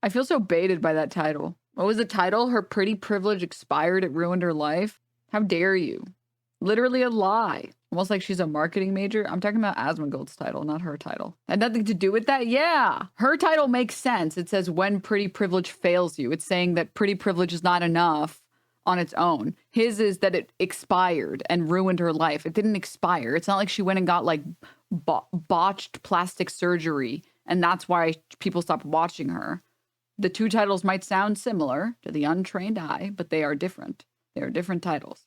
I feel so baited by that title. What was the title? Her pretty privilege expired. It ruined her life. How dare you? Literally a lie. Almost like she's a marketing major. I'm talking about Asmongold's title, not her title. Had nothing to do with that? Yeah. Her title makes sense. It says when pretty privilege fails you. It's saying that pretty privilege is not enough on its own. His is that it expired and ruined her life. It didn't expire. It's not like she went and got like botched plastic surgery and that's why people stopped watching her. The two titles might sound similar to the untrained eye, but they are different. They are different titles.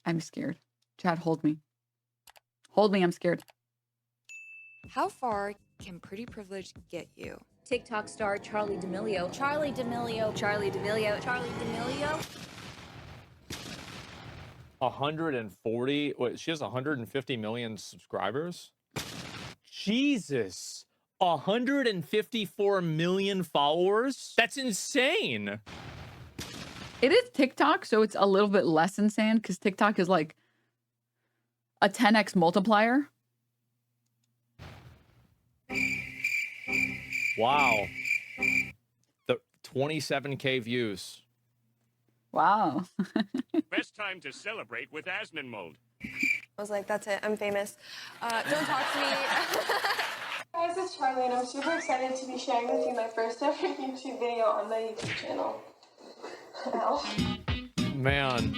I'm scared. Chad, hold me. Hold me, I'm scared. How far can pretty privilege get you? TikTok star Charli D'Amelio. Charli D'Amelio. Charli D'Amelio. Charli D'Amelio. 140. Wait, she has 150 million subscribers. Jesus. 154 million followers? That's insane. It is TikTok, so it's a little bit less insane because TikTok is like a 10x multiplier. Wow. The 27K views. Wow. Best time to celebrate with Asmongold. I was like, that's it, I'm famous. Don't talk to me. Guys, it's Charlie, and I'm super excited to be sharing with you my first ever YouTube video on my YouTube channel. Ow. Man.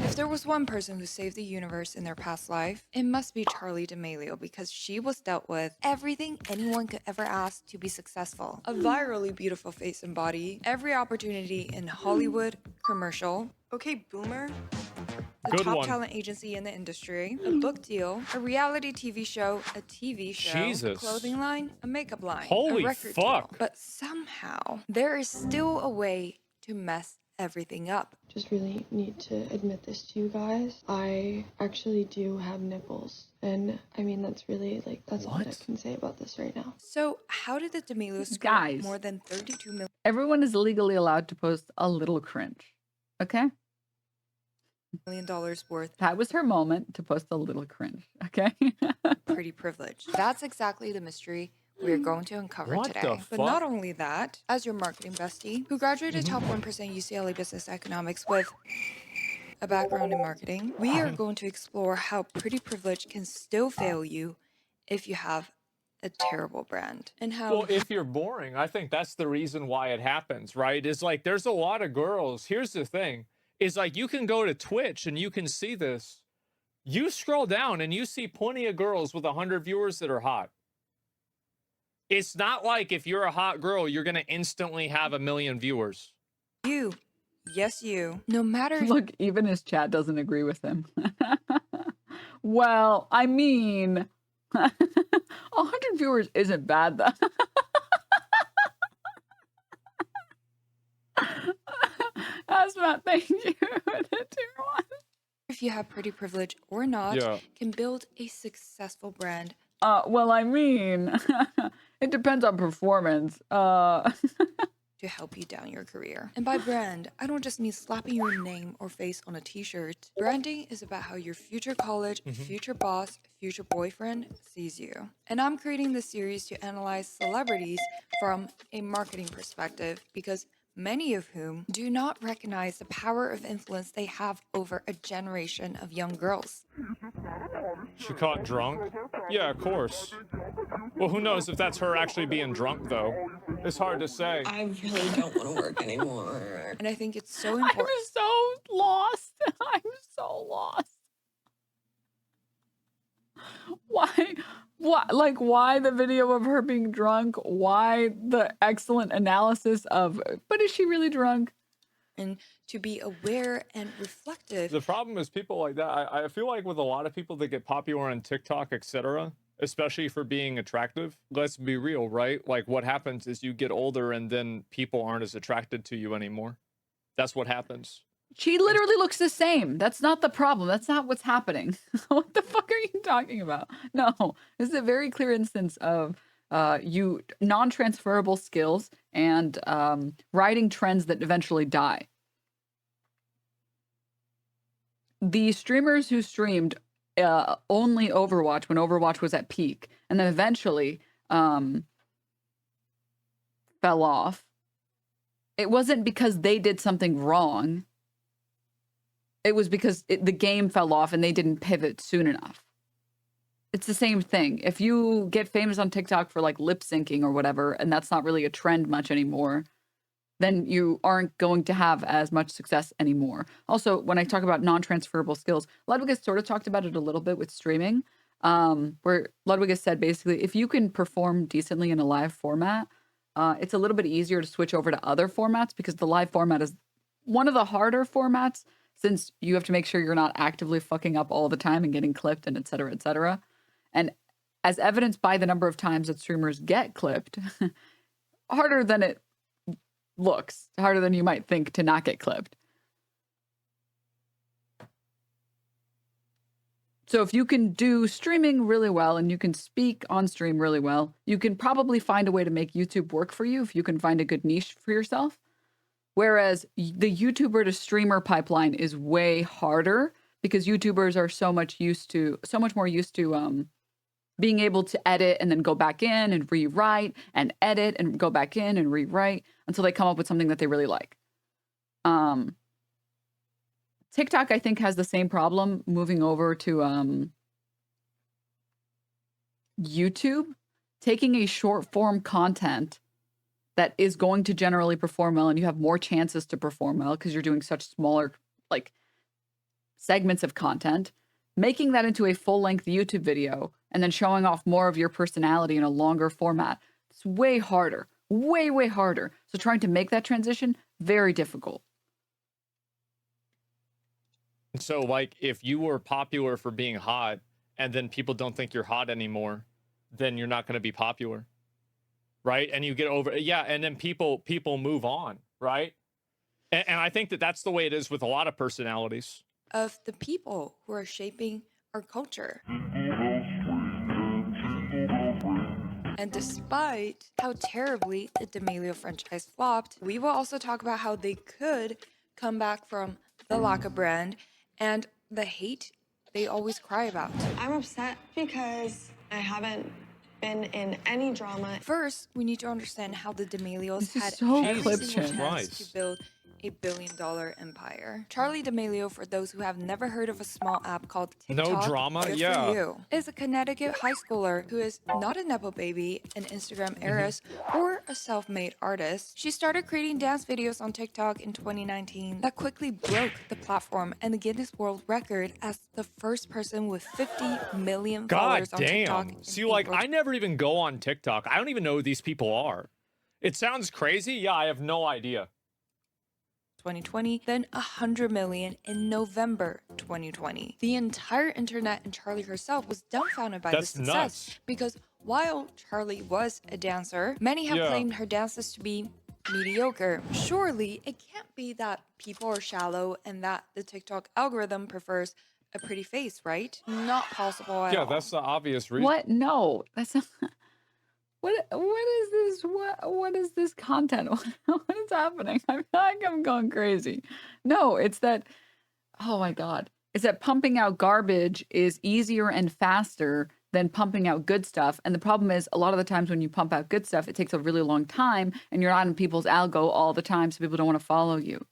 If there was one person who saved the universe in their past life, it must be Charli D'Amelio because she was dealt with everything anyone could ever ask to be successful. A virally beautiful face and body, every opportunity in Hollywood, commercial, okay, boomer, the Good top one. talent agency in the industry, a book deal, a reality TV show, a TV show, Jesus. a clothing line, a makeup line, Holy a record fuck. deal. But somehow, there is still a way to mess everything up. Just really need to admit this to you guys. I actually do have nipples. And I mean, that's really like, that's all I can say about this right now. So how did the D'Amelios score Guys. more than 32 million? Everyone is legally allowed to post a little cringe. Okay? $1 worth That was her moment to post a little cringe. Okay? pretty privilege. That's exactly the mystery we're going to uncover What today. the But fuck? not only that, as your marketing bestie, who graduated top 1% UCLA Business Economics with a background in marketing, we are going to explore how pretty privilege can still fail you if you have a terrible brand. And how Well, if you're boring, I think that's the reason why it happens, right? Is like there's a lot of girls. Here's the thing. Is like you can go to Twitch and you can see this. You scroll down and you see plenty of girls with 100 viewers that are hot. It's not like if you're a hot girl, you're going to instantly have 1 million viewers. you, yes you, no matter Look, even his chat doesn't agree with him. Well, I mean, 100 viewers isn't bad, though. Asmat, thank you for the tier 1. if you have pretty privilege or not, Yeah. can build a successful brand. Well, I mean, it depends on performance. To help you down your career. And by brand, I don't just mean slapping your name or face on a t-shirt. Branding is about how your future college, future boss, future boyfriend sees you. And I'm creating this series to analyze celebrities from a marketing perspective because many of whom do not recognize the power of influence they have over a generation of young girls. She caught drunk? Yeah, of course. Well, who knows if that's her actually being drunk, though? It's hard to say. I really don't want to work anymore. And I think it's so I'm important. so lost. I'm so lost. Why? Why the video of her being drunk? Why the excellent analysis of, but is she really drunk? And to be aware and reflective. The problem is people like that. I feel like with a lot of people that get popular on TikTok, etc., especially for being attractive, let's be real, right? Like what happens is you get older and then people aren't as attracted to you anymore. That's what happens. She literally looks the same. That's not the problem. That's not what's happening. What the fuck are you talking about? No, this is a very clear instance of non-transferable skills and riding trends that eventually die. The streamers who streamed only Overwatch when Overwatch was at peak, and then eventually fell off. It wasn't because they did something wrong. It was because the game fell off and they didn't pivot soon enough. It's the same thing. If you get famous on TikTok for like lip syncing or whatever, and that's not really a trend much anymore, then you aren't going to have as much success anymore. Also, when I talk about non-transferable skills, Ludwig has sort of talked about it a little bit with streaming, where Ludwig has said basically, if you can perform decently in a live format, it's a little bit easier to switch over to other formats because the live format is one of the harder formats since you have to make sure you're not actively fucking up all the time and getting clipped and et cetera, et cetera. And as evidenced by the number of times that streamers get clipped, harder than it looks, harder than you might think to not get clipped. So if you can do streaming really well and you can speak on stream really well, you can probably find a way to make YouTube work for you if you can find a good niche for yourself. Whereas the YouTuber to streamer pipeline is way harder because YouTubers are so much more used to being able to edit and then go back in and rewrite and edit and go back in and rewrite until they come up with something that they really like. TikTok, I think, has the same problem moving over to YouTube, taking a short form content that is going to generally perform well, and you have more chances to perform well because you're doing such smaller like segments of content, making that into a full-length YouTube video and then showing off more of your personality in a longer format. It's way harder, way, way harder. So trying to make that transition, very difficult. So, like, if you were popular for being hot and then people don't think you're hot anymore, then you're not going to be popular, right? And you get over, yeah, and then people move on, right? And I think that that's the way it is with a lot of personalities. Of the people who are shaping our culture. And despite how terribly the D'Amelio franchise flopped, we will also talk about how they could come back from the lack of brand and the hate they always cry about. I'm upset because I haven't been in any drama. First, we need to understand how the D'Amelios This is had so every clip single show. chance to build a billion-dollar empire. Charli D'Amelio, for those who have never heard of a small app called No TikTok, drama? good Yeah. for you, is a Connecticut high schooler who is not a nepo baby, an Instagram heiress, or a self-made artist. She started creating dance videos on TikTok in 2019 that quickly broke the platform and the Guinness World Record as the first person with 50 million God followers on TikTok. damn. in See, like, April I never even go on TikTok. I don't even know who these people are. It sounds crazy. Yeah, I have no idea. 2020, then 100 million in November 2020. The entire internet and Charli herself was dumbfounded by That's this success nuts. because while Charli was a dancer, many have Yeah. claimed her dances to be mediocre. Surely it can't be that people are shallow and that the TikTok algorithm prefers a pretty face, right? Not possible at Yeah, all. that's the obvious reason. What? No, that's not. What is this? What is this content? What is happening? I feel like I'm going crazy. No, it's that. Oh my God. It's that pumping out garbage is easier and faster than pumping out good stuff. And the problem is a lot of the times when you pump out good stuff, it takes a really long time and you're not in people's algo all the time. So people don't want to follow you.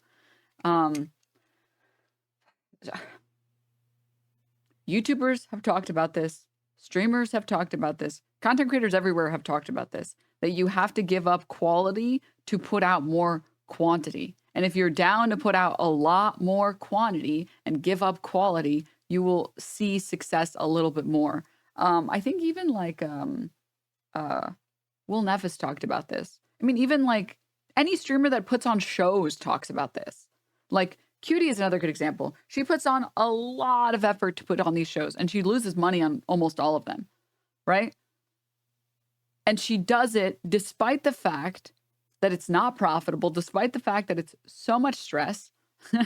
YouTubers have talked about this. Streamers have talked about this. Content creators everywhere have talked about this, that you have to give up quality to put out more quantity. And if you're down to put out a lot more quantity and give up quality, you will see success a little bit more. I think even like Will Nevis talked about this. I mean, even like any streamer that puts on shows talks about this. Like Cutie is another good example. She puts on a lot of effort to put on these shows and she loses money on almost all of them, right? And she does it despite the fact that it's not profitable, despite the fact that it's so much stress,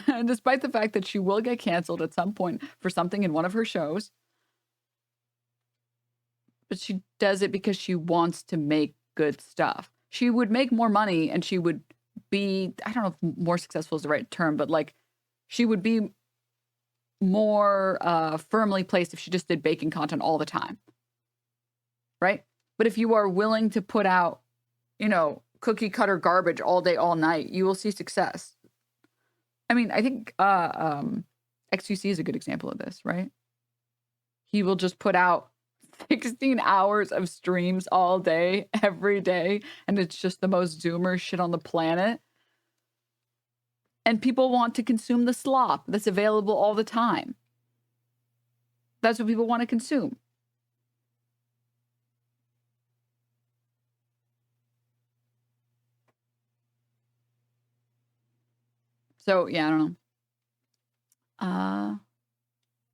and despite the fact that she will get canceled at some point for something in one of her shows. But she does it because she wants to make good stuff. She would make more money and she would be, I don't know if more successful is the right term, but like she would be more firmly placed if she just did baking content all the time, right? But if you are willing to put out, you know, cookie cutter garbage all day, all night, you will see success. I mean, I think XQC is a good example of this, right? He will just put out 16 hours of streams all day, every day, and it's just the most Zoomer shit on the planet. And people want to consume the slop that's available all the time. That's what people want to consume. So, yeah, I don't know.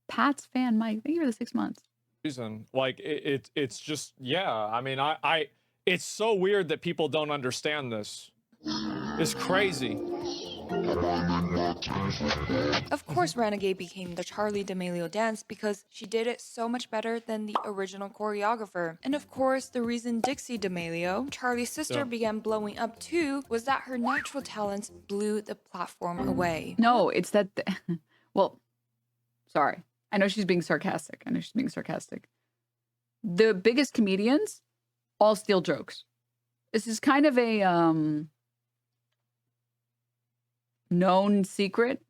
Pat's fan Mike, thank you for the 6 months. Reason, like it's just, yeah, I mean, I it's so weird that people don't understand this. It's crazy. Of course, Renegade became the Charli D'Amelio dance because she did it so much better than the original choreographer. And of course, the reason Dixie D'Amelio, Charli's sister, began blowing up too was that her natural talents blew the platform away. No, it's that, well, sorry. I know she's being sarcastic. The biggest comedians all steal jokes. This is kind of a known secret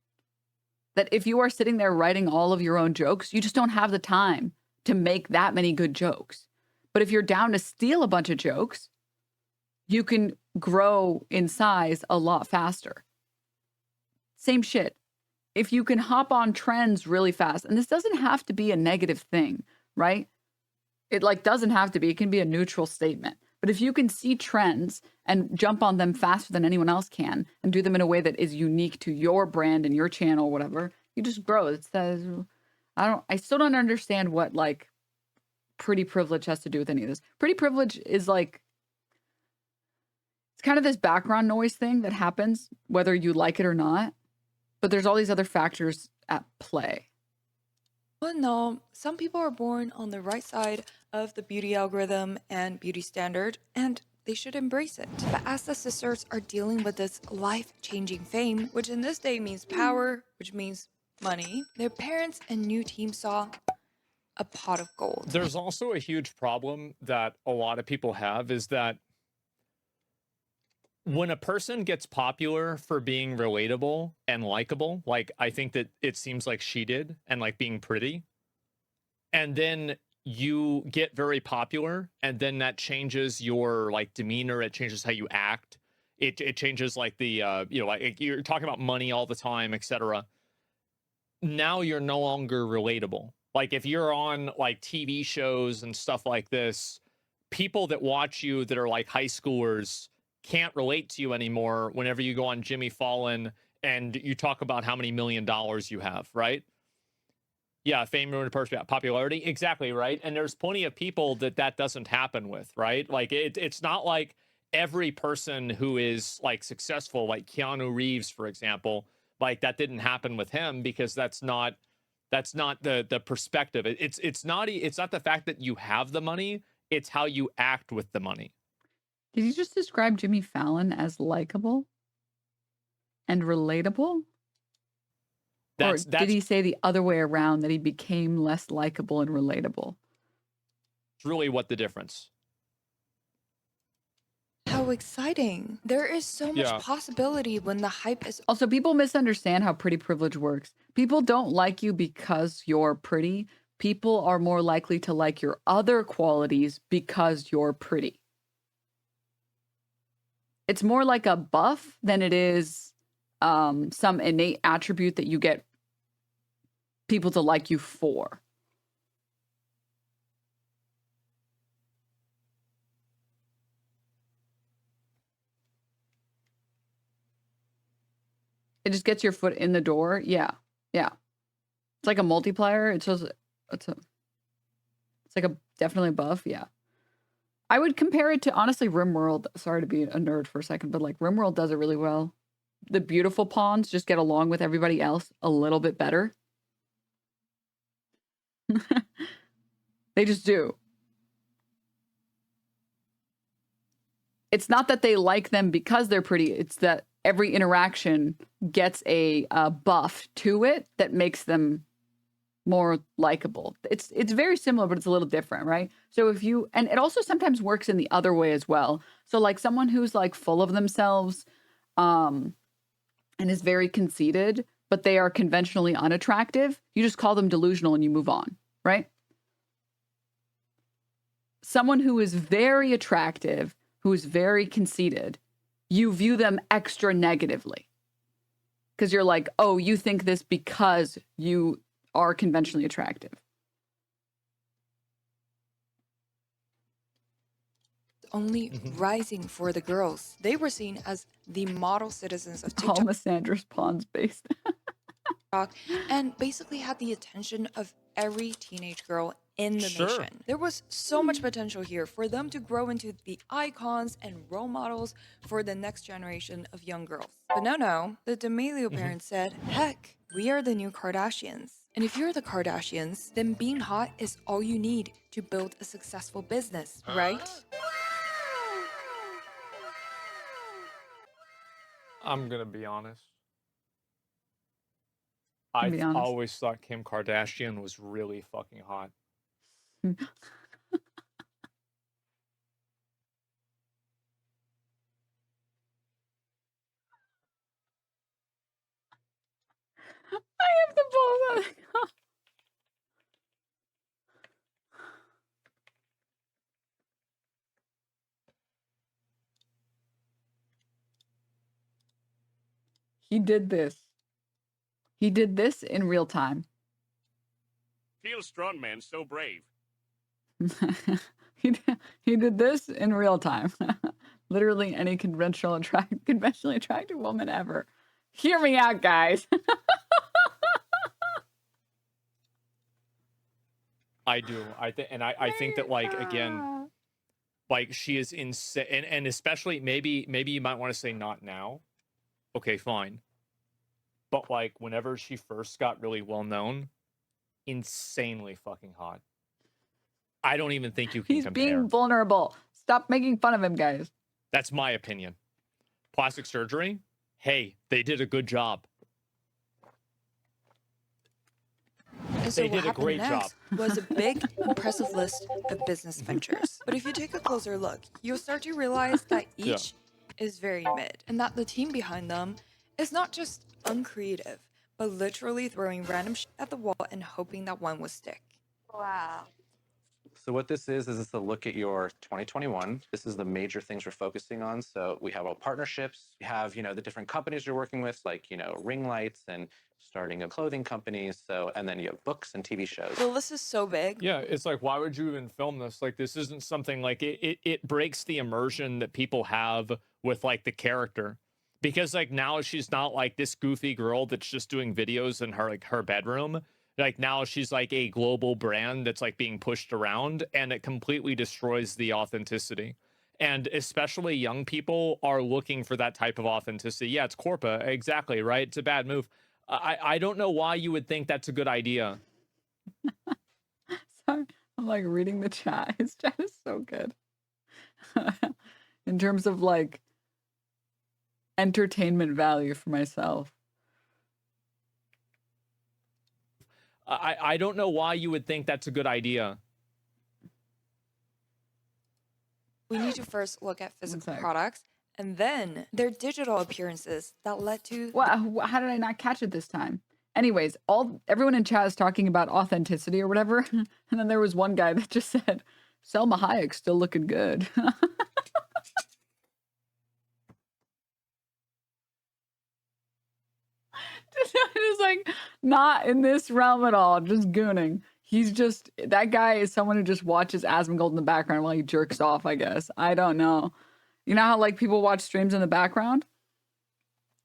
that if you are sitting there writing all of your own jokes, you just don't have the time to make that many good jokes. But if you're down to steal a bunch of jokes, you can grow in size a lot faster. Same shit. If you can hop on trends really fast, and this doesn't have to be a negative thing, right? It like doesn't have to be, it can be a neutral statement. But if you can see trends and jump on them faster than anyone else can and do them in a way that is unique to your brand and your channel or whatever, you just grow. It says, I still don't understand what like pretty privilege has to do with any of this. Pretty privilege is like, it's kind of this background noise thing that happens whether you like it or not. But there's all these other factors at play. Well, no, some people are born on the right side of the beauty algorithm and beauty standard, and they should embrace it. But as the sisters are dealing with this life-changing fame, which in this day means power, which means money, their parents and new team saw a pot of gold. There's also a huge problem that a lot of people have is that when a person gets popular for being relatable and likable, like I think that it seems like she did, and like being pretty, and then you get very popular, and then that changes your like demeanor, it changes how you act, it changes like the you know, like you're talking about money all the time, etc. Now you're no longer relatable. Like if you're on like TV shows and stuff like this, people that watch you that are like high schoolers can't relate to you anymore whenever you go on Jimmy Fallon and you talk about how many $1 million you have, right? Yeah, fame, ruin, popularity. Exactly, right? And there's plenty of people that doesn't happen with, right? Like it's not like every person who is like successful, like Keanu Reeves, for example, like that didn't happen with him because that's not the perspective. It's not the fact that you have the money, it's how you act with the money. Did you just describe Jimmy Fallon as likable and relatable? Or did he say the other way around, that he became less likable and relatable? It's really what the difference. How exciting. There is so much possibility when the hype is... Also, people misunderstand how pretty privilege works. People don't like you because you're pretty. People are more likely to like your other qualities because you're pretty. It's more like a buff than it is some innate attribute that you get people to like you for. It just gets your foot in the door. Yeah. Yeah. It's like a multiplier. It's like a definitely a buff. Yeah. I would compare it to, honestly, RimWorld. Sorry to be a nerd for a second, but like RimWorld does it really well. The beautiful pawns just get along with everybody else a little bit better. They just do. It's not that they like them because they're pretty. It's that every interaction gets a buff to it that makes them more likable. It's very similar, but it's a little different, right? So if you, and it also sometimes works in the other way as well. So like someone who's like full of themselves, and is very conceited, but they are conventionally unattractive, you just call them delusional and you move on, right? Someone who is very attractive, who is very conceited, you view them extra negatively. Because you're like, oh, you think this because you are conventionally attractive. Only rising for the girls. They were seen as the model citizens of All TikTok Massandra's pawns based. and basically had the attention of every teenage girl in the nation. There was so much potential here for them to grow into the icons and role models for the next generation of young girls. But no, the D'Amelio parents said, heck, we are the new Kardashians. And if you're the Kardashians, then being hot is all you need to build a successful business, right? I'm gonna be honest. Be I honest. always thought Kim Kardashian was really fucking hot. I have to pull that up. He did this. He did this in real time. Feel strong, man, so brave. he did this in real time. Literally any conventionally attractive woman ever. Hear me out, guys. I do. I think that, like, again, like, she is insane, and especially maybe you might want to say not now. Okay, fine. But like whenever she first got really well known, insanely fucking hot. I don't even think you can He's compare. being vulnerable. Stop making fun of him, guys. That's my opinion. Plastic surgery? Hey, they did a good job. And so They what did a happened great next job. was a big, impressive list of business ventures. But if you take a closer look, you'll start to realize that each is very mid, and that the team behind them is not just uncreative, but literally throwing random shit at the wall and hoping that one will stick. Wow. So what this is it's a look at your 2021. This is the major things we're focusing on. So we have all partnerships. We have, the different companies you're working with, like, ring lights and starting a clothing company. So, and then you have books and TV shows. The list is so big. Yeah, it's like, why would you even film this? Like, this isn't something like it breaks the immersion that people have with like the character. Because like now she's not like this goofy girl that's just doing videos in her bedroom. Like now she's like a global brand that's like being pushed around, and it completely destroys the authenticity. And especially young people are looking for that type of authenticity. Yeah, it's Corpa. Exactly, right? It's a bad move. I don't know why you would think that's a good idea. Sorry, I'm like reading the chat. His chat is so good. In terms of like entertainment value for myself. I don't know why you would think that's a good idea. We need to first look at physical sec. products and then their digital appearances that led to How did I not catch it this time? Anyways, everyone in chat is talking about authenticity or whatever, and then there was one guy that just said, "Selma Hayek's still looking good." Just like not in this realm at all, just gooning. He's just, that guy is someone who just watches Asmongold in the background while he jerks off, I guess. I don't know. You know how like people watch streams in the background?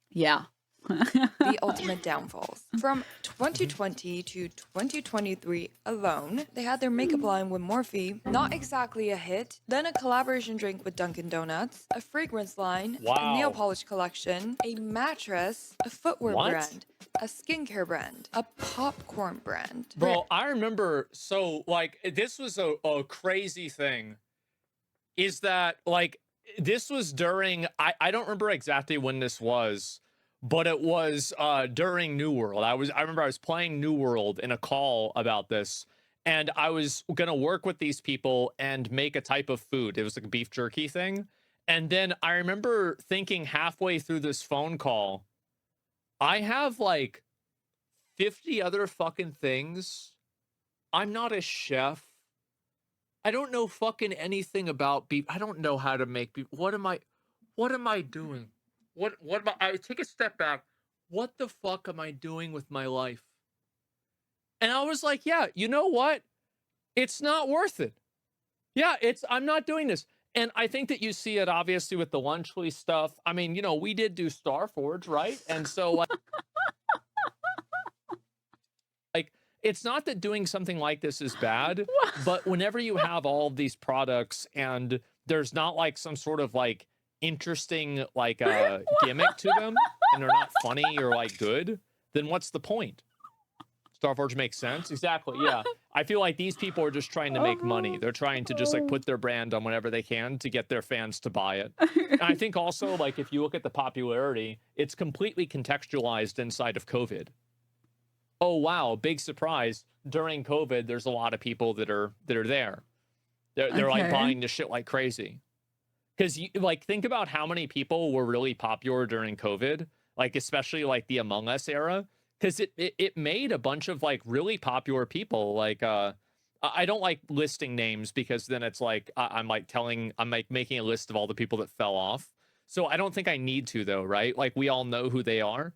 Yeah. the ultimate downfalls. From 2020 to 2023 alone, they had their makeup line with Morphe, not exactly a hit, then a collaboration drink with Dunkin' Donuts, a fragrance line, a nail polish collection, a mattress, a footwear brand, a skincare brand, a popcorn brand. Bro, I remember, so like this was a crazy thing, is that like this was during, I don't remember exactly when this was, but it was during New World. I remember I was playing New World in a call about this, and I was gonna work with these people and make a type of food. It was like a beef jerky thing. And then I remember thinking halfway through this phone call, I have like 50 other fucking things. I'm not a chef. I don't know fucking anything about beef. I don't know how to make beef. What am I doing? What am I take a step back. What the fuck am I doing with my life? And I was like, yeah, you know what? It's not worth it. Yeah, I'm not doing this. And I think that you see it obviously with the Lunchly stuff. I mean, you know, we did do Starforge, right? And so like, it's not that doing something like this is bad, but whenever you have all of these products and there's not like some sort of like interesting like gimmick to them, and they're not funny or like good, then what's the point? Starforge makes sense. Exactly. Yeah. I feel like these people are just trying to make money. They're trying to just like put their brand on whatever they can to get their fans to buy it. And I think also, like, if you look at the popularity, it's completely contextualized inside of COVID. Oh, wow. Big surprise. During COVID, there's a lot of people that are there. They're like buying this shit like crazy. Because you like think about how many people were really popular during COVID, like especially like the Among Us era. Because it made a bunch of like really popular people. Like I don't like listing names because then it's like I'm like making a list of all the people that fell off. So I don't think I need to though, right? Like we all know who they are.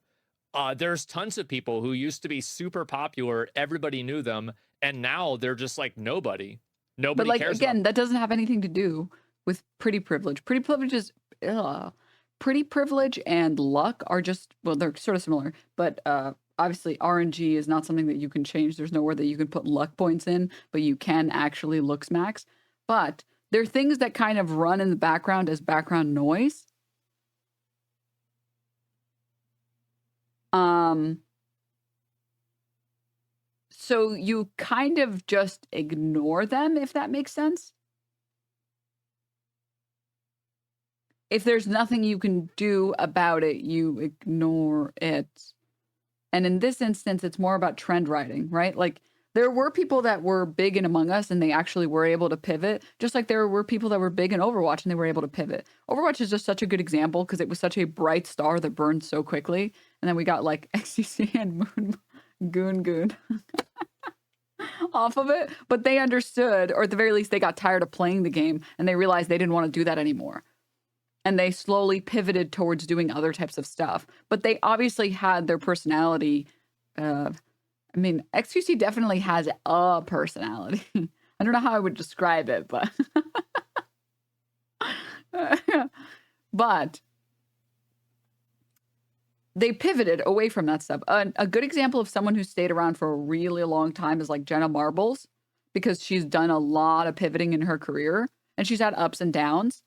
There's tons of people who used to be super popular. Everybody knew them, and now they're just like nobody. Nobody But like cares again, about that doesn't have anything to do with pretty privilege. Pretty privilege and luck are just, well, they're sort of similar, but obviously RNG is not something that you can change. There's nowhere that you can put luck points in, but you can actually look smacks. But they're things that kind of run in the background as background noise. So you kind of just ignore them, if that makes sense. If there's nothing you can do about it, you ignore it. And in this instance, it's more about trend writing, right? Like there were people that were big in Among Us and they actually were able to pivot, just like there were people that were big in Overwatch and they were able to pivot. Overwatch is just such a good example because it was such a bright star that burned so quickly. And then we got like XCC and Goon off of it. But they understood, or at the very least, they got tired of playing the game and they realized they didn't want to do that anymore. And they slowly pivoted towards doing other types of stuff. But they obviously had their personality. I mean, XQC definitely has a personality. I don't know how I would describe it, but... but they pivoted away from that stuff. A good example of someone who stayed around for a really long time is like Jenna Marbles, because she's done a lot of pivoting in her career. And she's had ups and downs.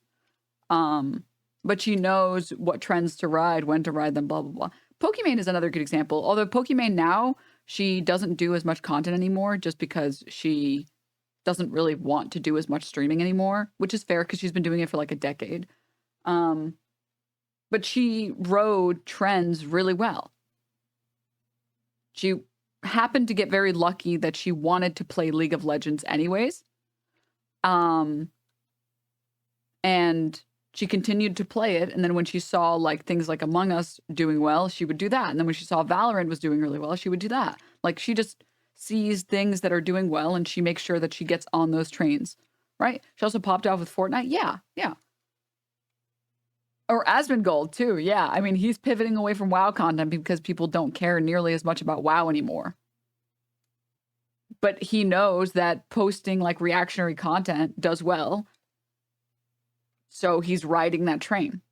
But she knows what trends to ride, when to ride them, blah, blah, blah. Pokimane is another good example. Although Pokimane now, she doesn't do as much content anymore just because she doesn't really want to do as much streaming anymore, which is fair because she's been doing it for like a decade. But she rode trends really well. She happened to get very lucky that she wanted to play League of Legends anyways. And she continued to play it. And then when she saw like things like Among Us doing well, she would do that. And then when she saw Valorant was doing really well, she would do that. Like she just sees things that are doing well and she makes sure that she gets on those trains, right? She also popped off with Fortnite. Yeah. Or Asmongold too. Yeah. I mean, he's pivoting away from WoW content because people don't care nearly as much about WoW anymore. But he knows that posting like reactionary content does well. So he's riding that train,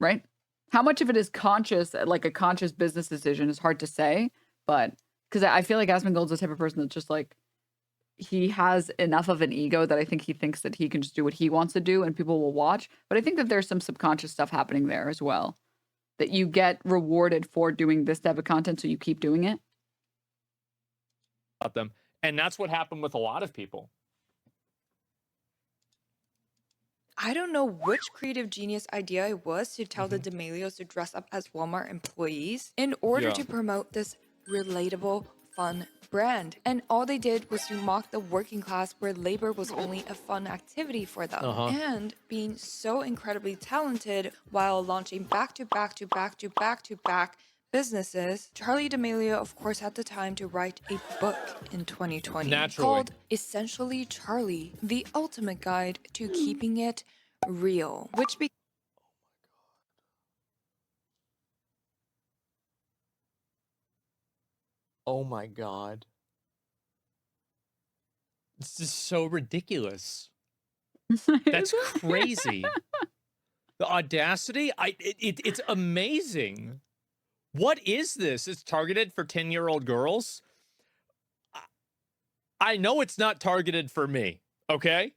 right? How much of it is conscious, like a conscious business decision is hard to say, but because I feel like Asmongold's the type of person that's just like, he has enough of an ego that I think he thinks that he can just do what he wants to do and people will watch. But I think that there's some subconscious stuff happening there as well, that you get rewarded for doing this type of content, so you keep doing it. About them. And that's what happened with a lot of people. I don't know which creative genius idea it was to tell the D'Amelios to dress up as Walmart employees in order to promote this relatable, fun brand. And all they did was to mock the working class where labor was only a fun activity for them. And being so incredibly talented while launching back to back businesses, Charli D'Amelio, of course, had the time to write a book in 2020 called Essentially Charli, The Ultimate Guide to Keeping It Real, which Oh my God. This is so ridiculous. That's crazy. The audacity, it's amazing. What is this? It's targeted for 10-year-old girls? I know it's not targeted for me, okay?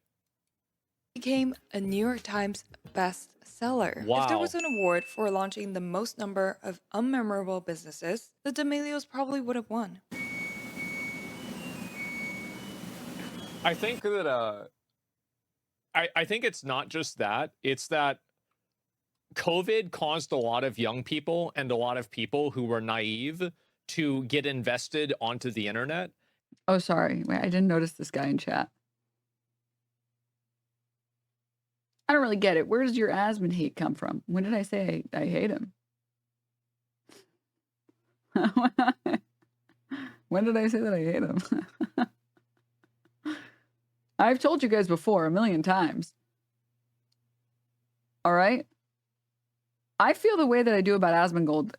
became a New York Times bestseller. Wow. If there was an award for launching the most number of unmemorable businesses, the D'Amelios probably would have won. I think that I think it's not just that. It's that COVID caused a lot of young people and a lot of people who were naive to get invested onto the internet. Oh, sorry. Wait, I didn't notice this guy in chat. I don't really get it. Where does your Asmon hate come from? When did I say I hate him? When did I say that I hate him? I've told you guys before a million times. All right? I feel the way that I do about Asmongold,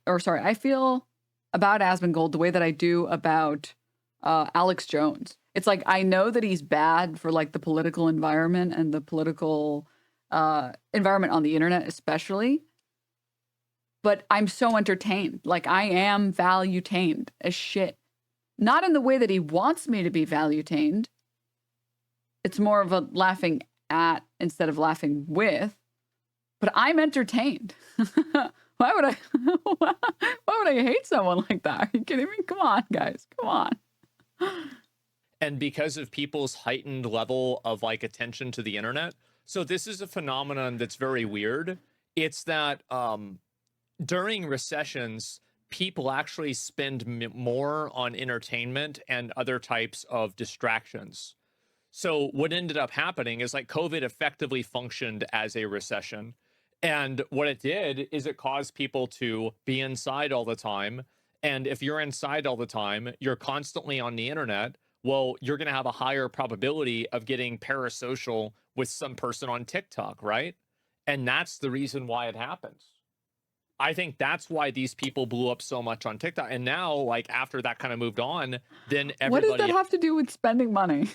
or sorry, I feel about Asmongold the way that I do about Alex Jones. It's like, I know that he's bad for like the political environment and the political environment on the internet especially, but I'm so entertained. Like, I am value-tained as shit. Not in the way that he wants me to be value-tained. It's more of a laughing at instead of laughing with, but I'm entertained. Why would I hate someone like that? Are you kidding me? Come on, guys. Come on. And because of people's heightened level of like attention to the internet. So this is a phenomenon that's very weird. It's that during recessions, people actually spend more on entertainment and other types of distractions. So what ended up happening is like COVID effectively functioned as a recession. And what it did is it caused people to be inside all the time. And if you're inside all the time, you're constantly on the internet. Well, you're going to have a higher probability of getting parasocial with some person on TikTok, right? And that's the reason why it happens. I think that's why these people blew up so much on TikTok. And now, like, after that kind of moved on, then everybody... What does that have to do with spending money?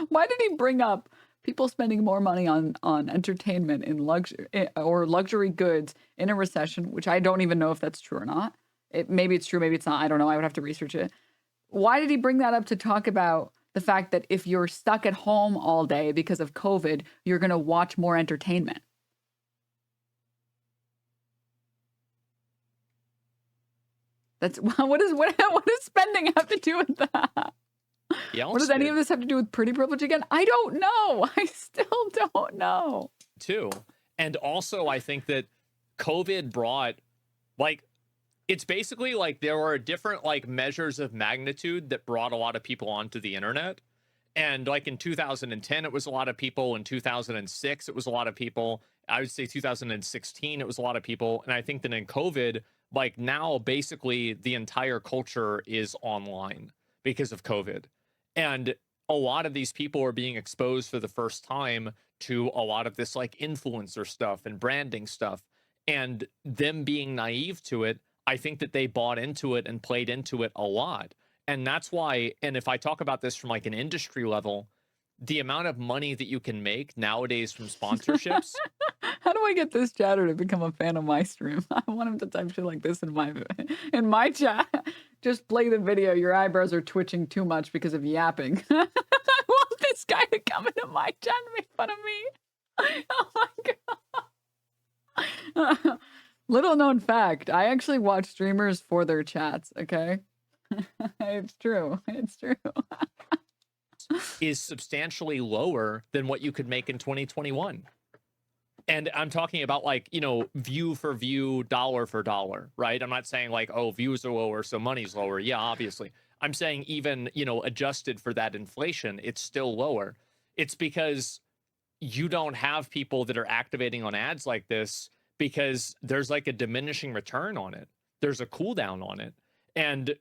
Why did he bring up people spending more money on entertainment in luxury goods in a recession, which I don't even know if that's true or not. Maybe it's true, maybe it's not. I don't know. I would have to research it. Why did he bring that up to talk about the fact that if you're stuck at home all day because of COVID, you're going to watch more entertainment? That's what does spending have to do with that? What does any of this have to do with pretty privilege again? I don't know. I still don't know. Too. And also, I think that COVID brought, like, it's basically like there were different like measures of magnitude that brought a lot of people onto the internet. And like in 2010, it was a lot of people. In 2006, it was a lot of people. I would say 2016, it was a lot of people. And I think that in COVID, like now, basically the entire culture is online because of COVID. And a lot of these people are being exposed for the first time to a lot of this like influencer stuff and branding stuff, and them being naive to it. I think that they bought into it and played into it a lot. And that's why, and if I talk about this from like an industry level, the amount of money that you can make nowadays from sponsorships. How do I get this chatter to become a fan of my stream? I want him to type shit like this in my chat. Just play the video. Your eyebrows are twitching too much because of yapping. I want this guy to come into my chat and make fun of me. Oh my god. Little known fact, I actually watch streamers for their chats, okay? It's true. It's true. cost is substantially lower than what you could make in 2021. And I'm talking about like, you know, view for view, dollar for dollar, right? I'm not saying like, oh, views are lower, so money's lower. Yeah, obviously. I'm saying even, you know, adjusted for that inflation, it's still lower. It's because you don't have people that are activating on ads like this because there's like a diminishing return on it. There's a cooldown on it. And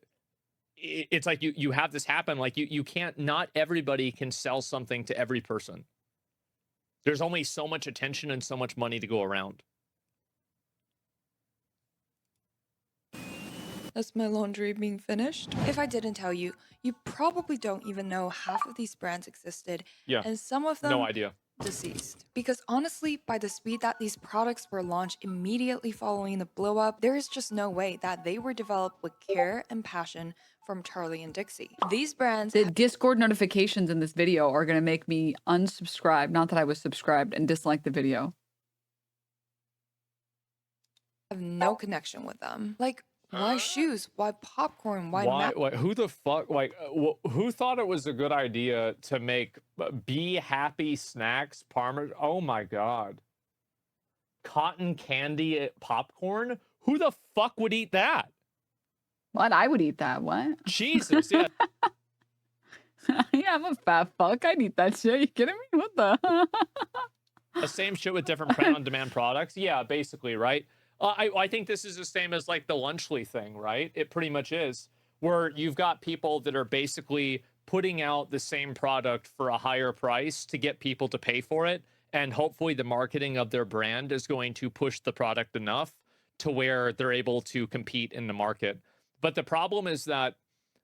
it's like you have this happen. Like you can't, not everybody can sell something to every person. There's only so much attention and so much money to go around. That's my laundry being finished. If I didn't tell you, you probably don't even know half of these brands existed. Yeah. And some of them No idea. deceased. Because honestly, by the speed that these products were launched immediately following the blow up, there is just no way that they were developed with care and passion from Charlie and Dixie. These brands... The Discord notifications in this video are going to make me unsubscribe. Not that I was subscribed, and dislike the video. have no connection with them. Like, why shoes? Why popcorn? Why who the fuck, like, who thought it was a good idea to make Be Happy Snacks Parmesan? Oh my God. Cotton candy popcorn? Who the fuck would eat that? What? I would eat that. What? Jesus, yeah. Yeah, I'm a fat fuck. I'd eat that shit. You kidding me? What the? The same shit with different print-on-demand products. Yeah, basically, right? I think this is the same as like the Lunchly thing, right? It pretty much is, where you've got people that are basically putting out the same product for a higher price to get people to pay for it. And hopefully the marketing of their brand is going to push the product enough to where they're able to compete in the market. But the problem is that,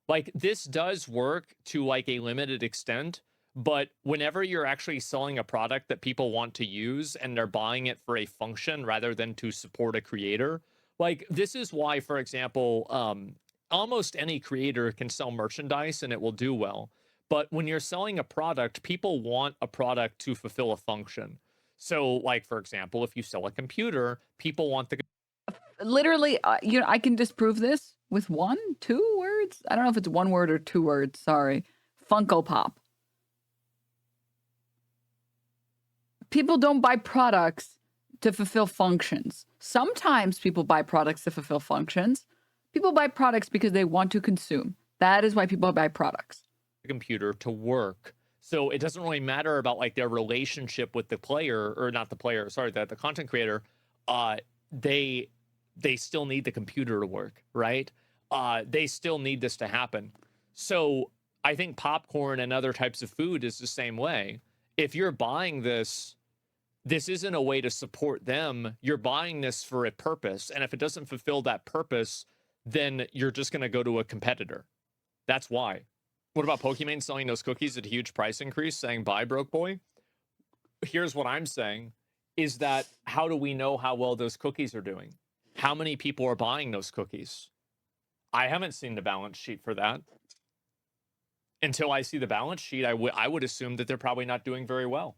like, this does work to like a limited extent, but whenever you're actually selling a product that people want to use and they're buying it for a function rather than to support a creator, like, this is why, for example, almost any creator can sell merchandise and it will do well. But when you're selling a product, people want a product to fulfill a function. So, like, for example, if you sell a computer, people want the... Literally, you know, I can disprove this with 2 words. I don't know if it's 1 word or 2 words. Sorry. Funko Pop. People don't buy products to fulfill functions. Sometimes people buy products to fulfill functions. People buy products because they want to consume. That is why people buy products. Computer to work. So it doesn't really matter about like their relationship with the player, or not the player, sorry, the content creator. They still need the computer to work, right? They still need this to happen. So I think popcorn and other types of food is the same way. If you're buying this, this isn't a way to support them. You're buying this for a purpose. And if it doesn't fulfill that purpose, then you're just going to go to a competitor. That's why. What about Pokimane selling those cookies at a huge price increase, saying, bye, broke boy? Here's what I'm saying, is that how do we know how well those cookies are doing? How many people are buying those cookies? I haven't seen the balance sheet for that. Until I see the balance sheet, I would assume that they're probably not doing very well.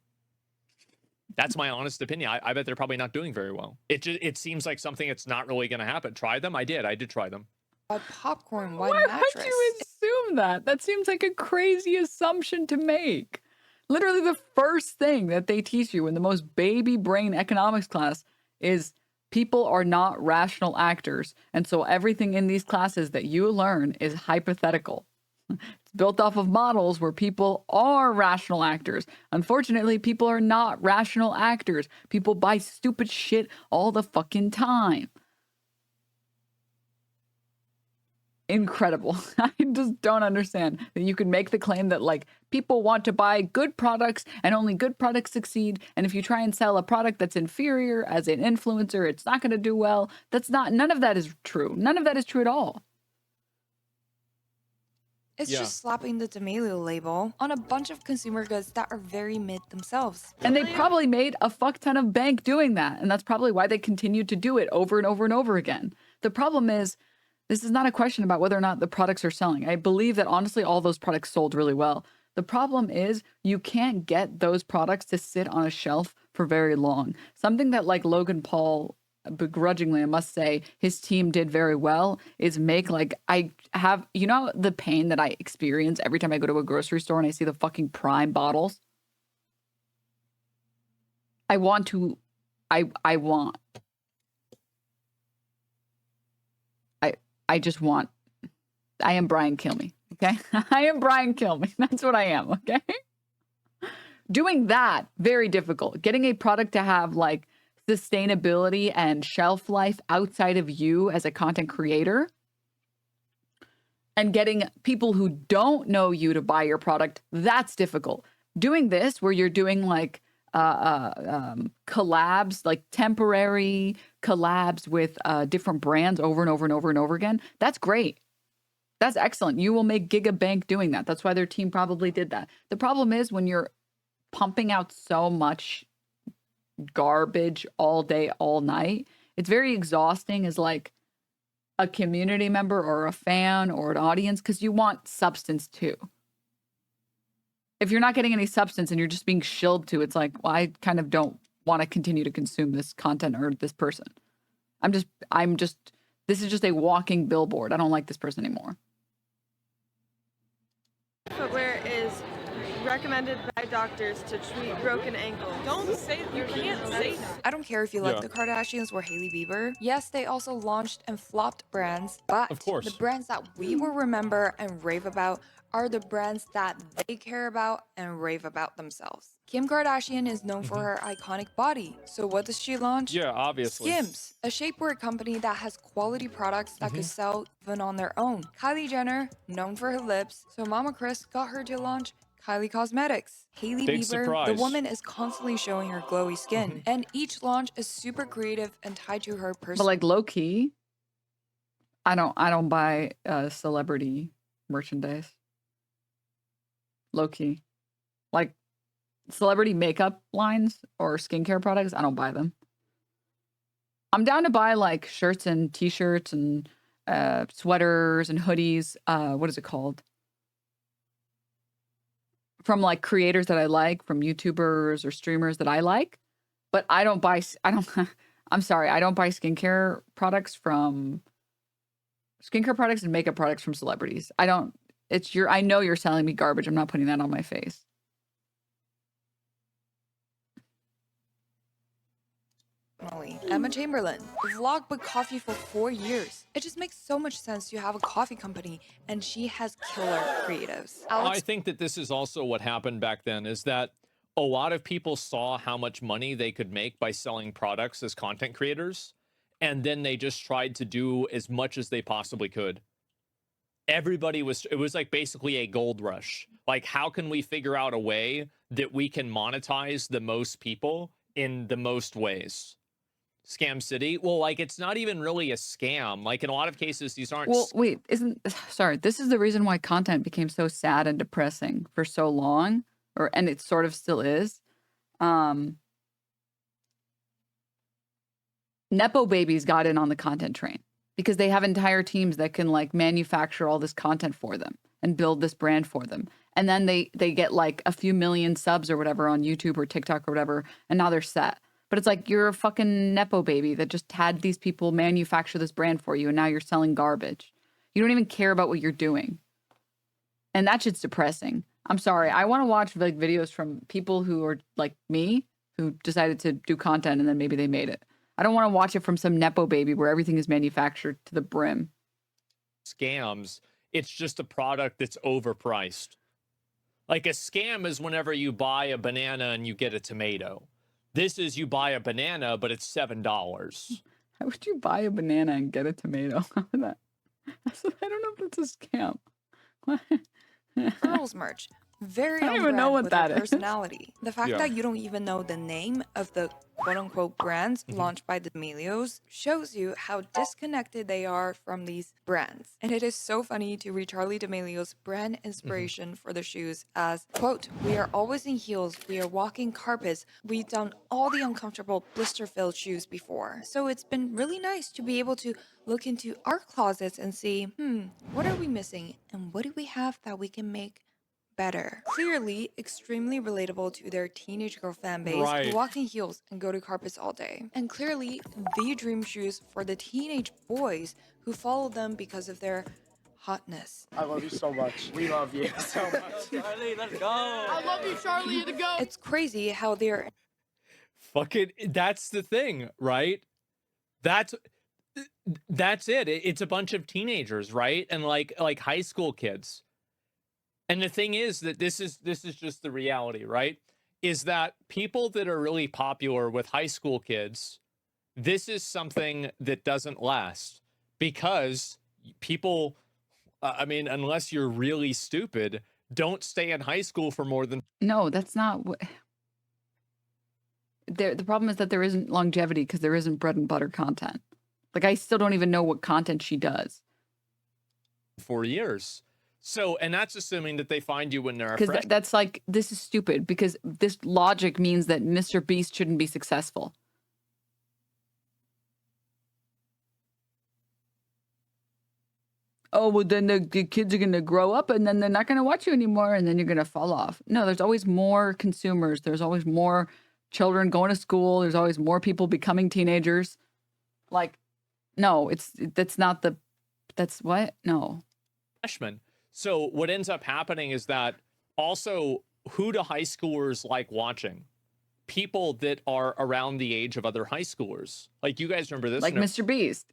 That's my honest opinion. I bet they're probably not doing very well. It seems like something that's not really going to happen. Try them? I did try them. Why popcorn? Why Why mattress? would you assume that? That seems like a crazy assumption to make. Literally the first thing that they teach you in the most baby brain economics class is people are not rational actors. And so everything in these classes that you learn is hypothetical. It's built off of models where people are rational actors. Unfortunately, people are not rational actors. People buy stupid shit all the fucking time. Incredible. I just don't understand that you could make the claim that like people want to buy good products and only good products succeed. And if you try and sell a product that's inferior as an influencer, it's not going to do well. None of that is true. None of that is true at all. It's just slapping the D'Amelio label on a bunch of consumer goods that are very mid themselves. And they probably made a fuck ton of bank doing that. And that's probably why they continue to do it over and over and over again. The problem is, this is not a question about whether or not the products are selling. I believe that honestly, all those products sold really well. The problem is you can't get those products to sit on a shelf for very long. Something that like Logan Paul begrudgingly, I must say, his team did very well is make like I have, you know, the pain that I experience every time I go to a grocery store and I see the fucking Prime bottles. I want to, I want, I just want, I am Brian Kilme, okay? I am Brian Kilme. That's what I am, okay? Doing that, very difficult. Getting a product to have like sustainability and shelf life outside of you as a content creator, and getting people who don't know you to buy your product, that's difficult. Doing this where you're doing like collabs, like temporary collabs with different brands over and over and over and over again, that's great. That's excellent. You will make gigabank doing that. That's why their team probably did that. The problem is when you're pumping out so much garbage all day, all night, it's very exhausting as like a community member or a fan or an audience, because you want substance too. If you're not getting any substance and you're just being shilled to, it's like, well, I kind of don't want to continue to consume this content or this person. This is just a walking billboard. I don't like this person anymore. Footwear is recommended by doctors to treat broken ankles. Don't say you can't say that. I don't care if you like the Kardashians or Hailey Bieber. Yes, they also launched and flopped brands, but Of course. the brands that we will remember and rave about are the brands that they care about and rave about themselves. Kim Kardashian is known for her iconic body. So what does she launch? Yeah, obviously. Skims, a shapewear company that has quality products that could sell even on their own. Kylie Jenner, known for her lips, so Mama Chris got her to launch Kylie Cosmetics. Hailey Big Bieber, surprise. the woman is constantly showing her glowy skin, and each launch is super creative and tied to her But personal. like low key, I don't buy celebrity merchandise. Low key. Like celebrity makeup lines or skincare products, I don't buy them. I'm down to buy like shirts and t-shirts and sweaters and hoodies. What is it called? From like creators that I like, from YouTubers or streamers that I like. But I don't buy, I'm sorry, I don't buy skincare products and makeup products from celebrities. I know you're selling me garbage. I'm not putting that on my face. Emma Chamberlain, vlog but coffee for 4 years. It just makes so much sense to have a coffee company, and she has killer creatives. I think that this is also what happened back then, is that a lot of people saw how much money they could make by selling products as content creators, and then they just tried to do as much as they possibly could. It was like basically a gold rush. Like, how can we figure out a way that we can monetize the most people in the most ways? Scam City? Well, like, it's not even really a scam. Like, in a lot of cases, these aren't... Well, wait, this is the reason why content became so sad and depressing for so long, and it sort of still is. Nepo babies got in on the content train because they have entire teams that can like manufacture all this content for them and build this brand for them. And then they get like a few million subs or whatever on YouTube or TikTok or whatever, and now they're set. But it's like, you're a fucking Nepo baby that just had these people manufacture this brand for you, and now you're selling garbage. You don't even care about what you're doing. And that shit's depressing. I'm sorry. I want to watch like videos from people who are like me, who decided to do content and then maybe they made it. I don't want to watch it from some Nepo baby where everything is manufactured to the brim. Scams. It's just a product that's overpriced. Like, a scam is whenever you buy a banana and you get a tomato. This is you buy a banana, but it's $7. How would you buy a banana and get a tomato? How would that? I don't know if that's a scam. Karl's merch. Very I don't on even know brand what with that her is. personality. The fact Yeah. that you don't even know the name of the quote-unquote brands launched by the D'Amelios shows you how disconnected they are from these brands. And it is so funny to read Charli D'Amelio's brand inspiration for the shoes as, quote, "We are always in heels, we are walking carpets, we've done all the uncomfortable blister-filled shoes before. So it's been really nice to be able to look into our closets and see, what are we missing and what do we have that we can make better. Clearly, extremely relatable to their teenage girl fan base Right. who walk in heels and go to carpets all day. And clearly, the dream shoes for the teenage boys who follow them because of their hotness. I love you so much. We love you so much. Charlie, let's go. I love you, Charlie, you're the go. It's crazy how they're Fucking, that's the thing, right? That's it. It's a bunch of teenagers, right? And like high school kids. And the thing is that this is just the reality, right? Is that people that are really popular with high school kids, this is something that doesn't last because people, I mean, unless you're really stupid, don't stay in high school for more than. No, that's not what. The problem is that there isn't longevity because there isn't bread and butter content. Like, I still don't even know what content she does. 4 years. So, and that's assuming that they find you when they're a Because freshman. that's like, this is stupid because this logic means that Mr. Beast shouldn't be successful. Oh, well, then the kids are going to grow up and then they're not going to watch you anymore and then you're going to fall off. No, there's always more consumers. There's always more children going to school. There's always more people becoming teenagers. Like, no, that's not the, that's what? No. Freshman. So what ends up happening is that also who do high schoolers like watching? People that are around the age of other high schoolers. Like, you guys remember this? Like Mr. Beast.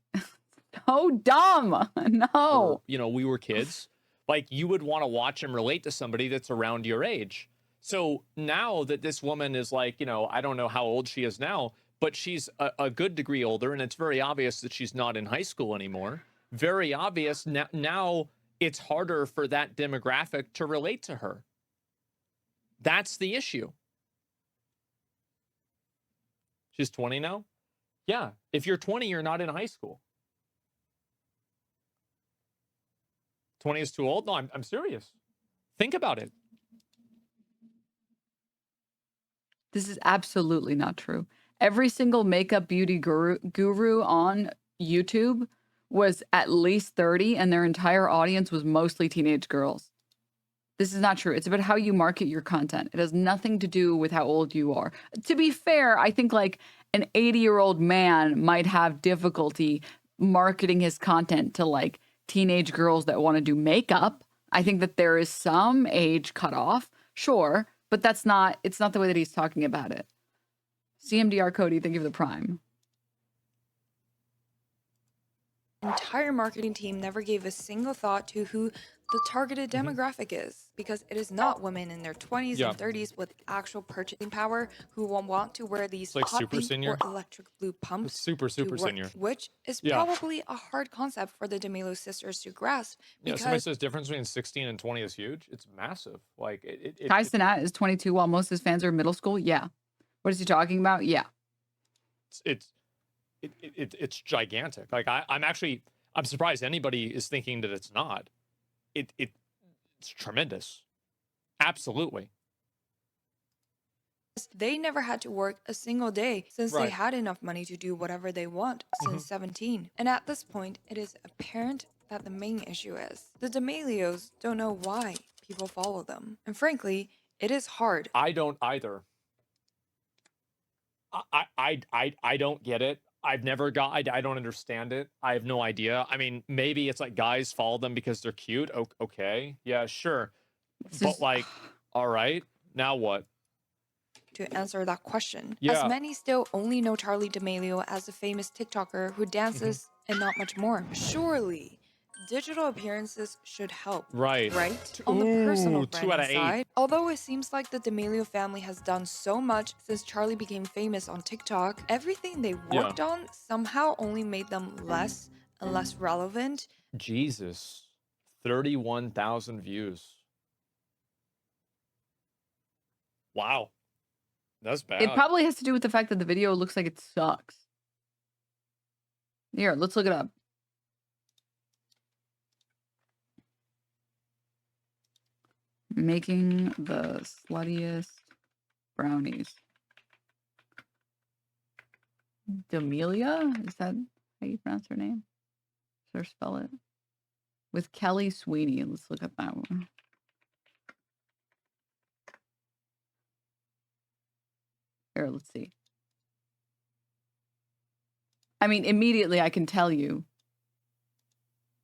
So dumb. No. Or, you know, we were kids. Like, you would want to watch and relate to somebody that's around your age. So now that this woman is like, you know, I don't know how old she is now, but she's a good degree older, and it's very obvious that she's not in high school anymore. Very obvious. Now it's harder for that demographic to relate to her. That's the issue. She's 20 now? Yeah. If you're 20, you're not in high school. 20 is too old? No, I'm serious. Think about it. This is absolutely not true. Every single makeup beauty guru on YouTube was at least 30, and their entire audience was mostly teenage girls. This is not true. It's about how you market your content. It has nothing to do with how old you are. To be fair, I think like an 80-year-old man might have difficulty marketing his content to like teenage girls that want to do makeup. I think that there is some age cutoff, sure, but it's not the way that he's talking about it. CMDR Cody, thank you for the prime. entire marketing team never gave a single thought to who the targeted demographic is, because it is not women in their 20s and 30s with actual purchasing power who will want to wear these like hot super pink senior? or electric blue pumps Super to work, senior. which is Yeah. probably a hard concept for the D'Amelio sisters to grasp. Yeah, Because somebody says difference between 16 and 20 is huge. It's massive. Like Kai Cenat is 22 while most of his fans are in middle school. Yeah. What is he talking about? Yeah. it's gigantic. Like I'm surprised anybody is thinking that it's not. It's tremendous. Absolutely. they never had to work a single day since they Right. had enough money to do whatever they want since 17. And at this point, it is apparent that the main issue is the D'Amelios don't know why people follow them. And frankly, it is hard. I don't either. I don't get it. I've never got. I don't understand it. I have no idea. I mean, maybe it's like guys follow them because they're cute. Okay, yeah, sure. It's But just- like, all right, now what? To answer that question, Yeah. as many still only know Charli D'Amelio as a famous TikToker who dances and not much more. Surely, digital appearances should help. Right. Right? On the personal Ooh, 2 out of branding 8. side, although it seems like the D'Amelio family has done so much since Charli became famous on TikTok, everything they worked on somehow only made them less and less relevant. Jesus, 31,000 views. Wow, that's bad. It probably has to do with the fact that the video looks like it sucks. Here, let's look it up. Making the sluttiest brownies. D'Amelia? Is that how you pronounce her name? Or spell it? With Kelly Sweeney. Let's look up that one. Here, let's see. I mean, immediately I can tell you.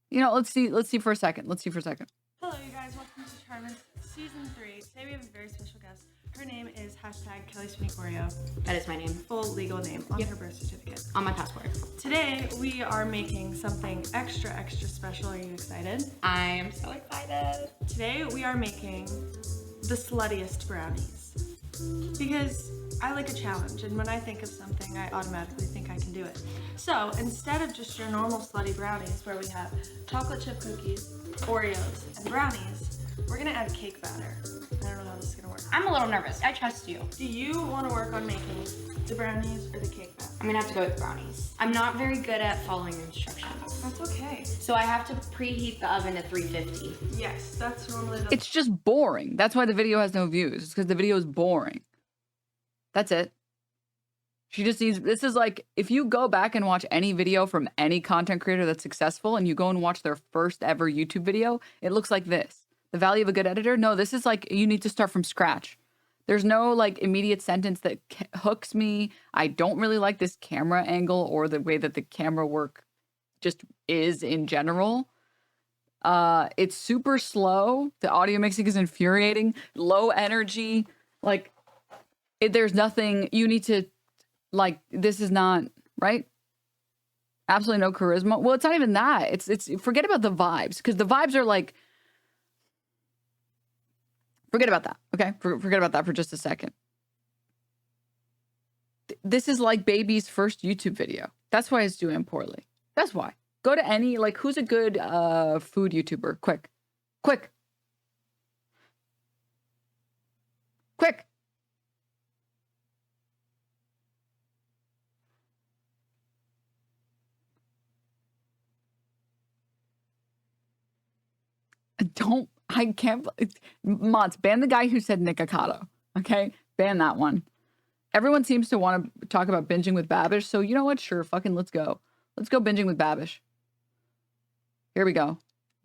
You know, let's see for a second. Let's see for a second. Hello, you guys. Welcome to Charmin's Season 3. Today we have a very special guest. Her name is #KellySweetOreo. That is my name. Full legal name on her birth certificate. On my passport. Today we are making something extra special. Are you excited? I am so excited. Today we are making the sluttiest brownies. Because I like a challenge, and when I think of something, I automatically think I can do it. So instead of just your normal slutty brownies where we have chocolate chip cookies, Oreos, and brownies, we're gonna add cake batter. I don't know how this is gonna work. I'm a little nervous. I trust you. Do you want to work on making the brownies or the cake batter? I'm gonna have to go with brownies. I'm not very good at following instructions. That's okay. So I have to preheat the oven to 350. Yes, that's normally the... It's just boring. That's why the video has no views. It's because the video is boring. That's it. She just needs, this is like, if you go back and watch any video from any content creator that's successful and you go and watch their first ever YouTube video, it looks like this. The value of a good editor? No, this is like, you need to start from scratch. There's no like immediate sentence that hooks me. I don't really like this camera angle or the way that the camera work just is in general. It's super slow. The audio mixing is infuriating. Low energy. Like, there's nothing you need to, like, this is not, right? Absolutely no charisma. Well, it's not even that. It's forget about the vibes, because the vibes are like, forget about that, okay? Forget about that for just a second. This is like Baby's first YouTube video. That's why it's doing poorly. That's why. Go to any, like, who's a good food YouTuber? Quick. I can't, mods, ban the guy who said Nikocado, okay? Ban that one. Everyone seems to want to talk about binging with Babish, so you know what? Sure, fucking let's go. Let's go binging with Babish. Here we go.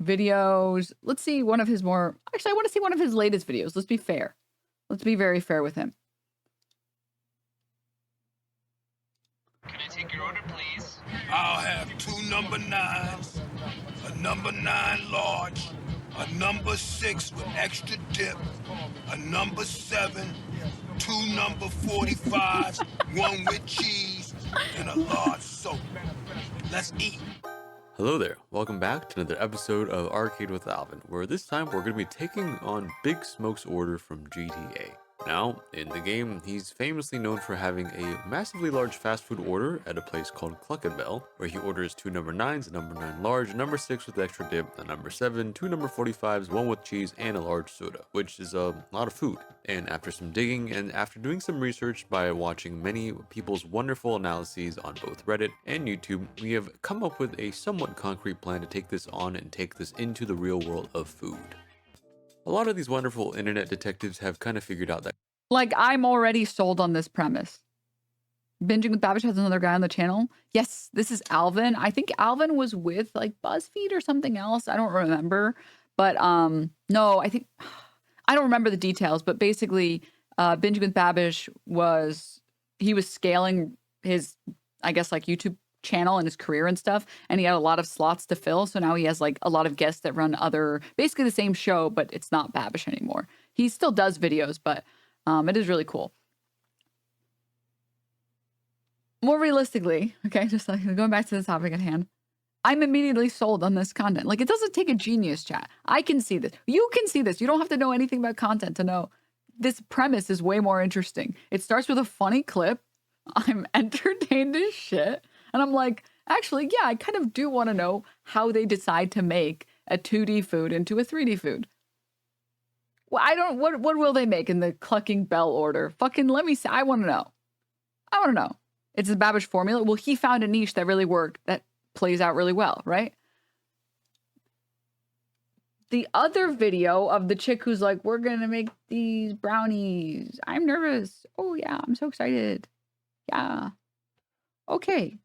Videos. Let's see one of his more, actually, I want to see one of his latest videos. Let's be fair. Let's be very fair with him. Can I take your order, please? I'll have 2 number 9s, a number 9 large, a number 6 with extra dip, a number 7, 2 number 45s, 1 with cheese, and a large soda. Let's eat. Hello there, welcome back to another episode of Arcade with Alvin, where this time we're going to be taking on Big Smoke's order from GTA. Now, in the game, he's famously known for having a massively large fast food order at a place called Cluck and Bell, where he orders 2 number 9s, a number 9 large, a number 6 with extra dip, a number 7, 2 number 45s, 1 with cheese, and a large soda, which is a lot of food. And after some digging and after doing some research by watching many people's wonderful analyses on both Reddit and YouTube, we have come up with a somewhat concrete plan to take this on and take this into the real world of food. A lot of these wonderful internet detectives have kind of figured out that, like, I'm already sold on this premise. Binging with Babish has another guy on the channel. Yes, this is Alvin. I think Alvin was with like BuzzFeed or something else. I don't remember. But no, I think, I don't remember the details, but basically Binging with Babish he was scaling his, I guess, like YouTube channel and his career and stuff, and he had a lot of slots to fill, so now he has like a lot of guests that run basically the same show, but it's not Babish anymore. He still does videos, but it is really cool. More realistically, okay, just like going back to the topic at hand, I'm immediately sold on this content. Like, it doesn't take a genius, chat. I can see this. You can see this. You don't have to know anything about content to know this premise is way more interesting. It starts with a funny clip. I'm entertained as shit. And I'm like, actually, yeah, I kind of do want to know how they decide to make a 2D food into a 3D food. Well, what will they make in the Clucking Bell order? Fucking let me see. I want to know. I want to know. It's the Babish formula. Well, he found a niche that really worked, that plays out really well, right? The other video of the chick who's like, we're going to make these brownies. I'm nervous. Oh, yeah, I'm so excited. Yeah. Okay.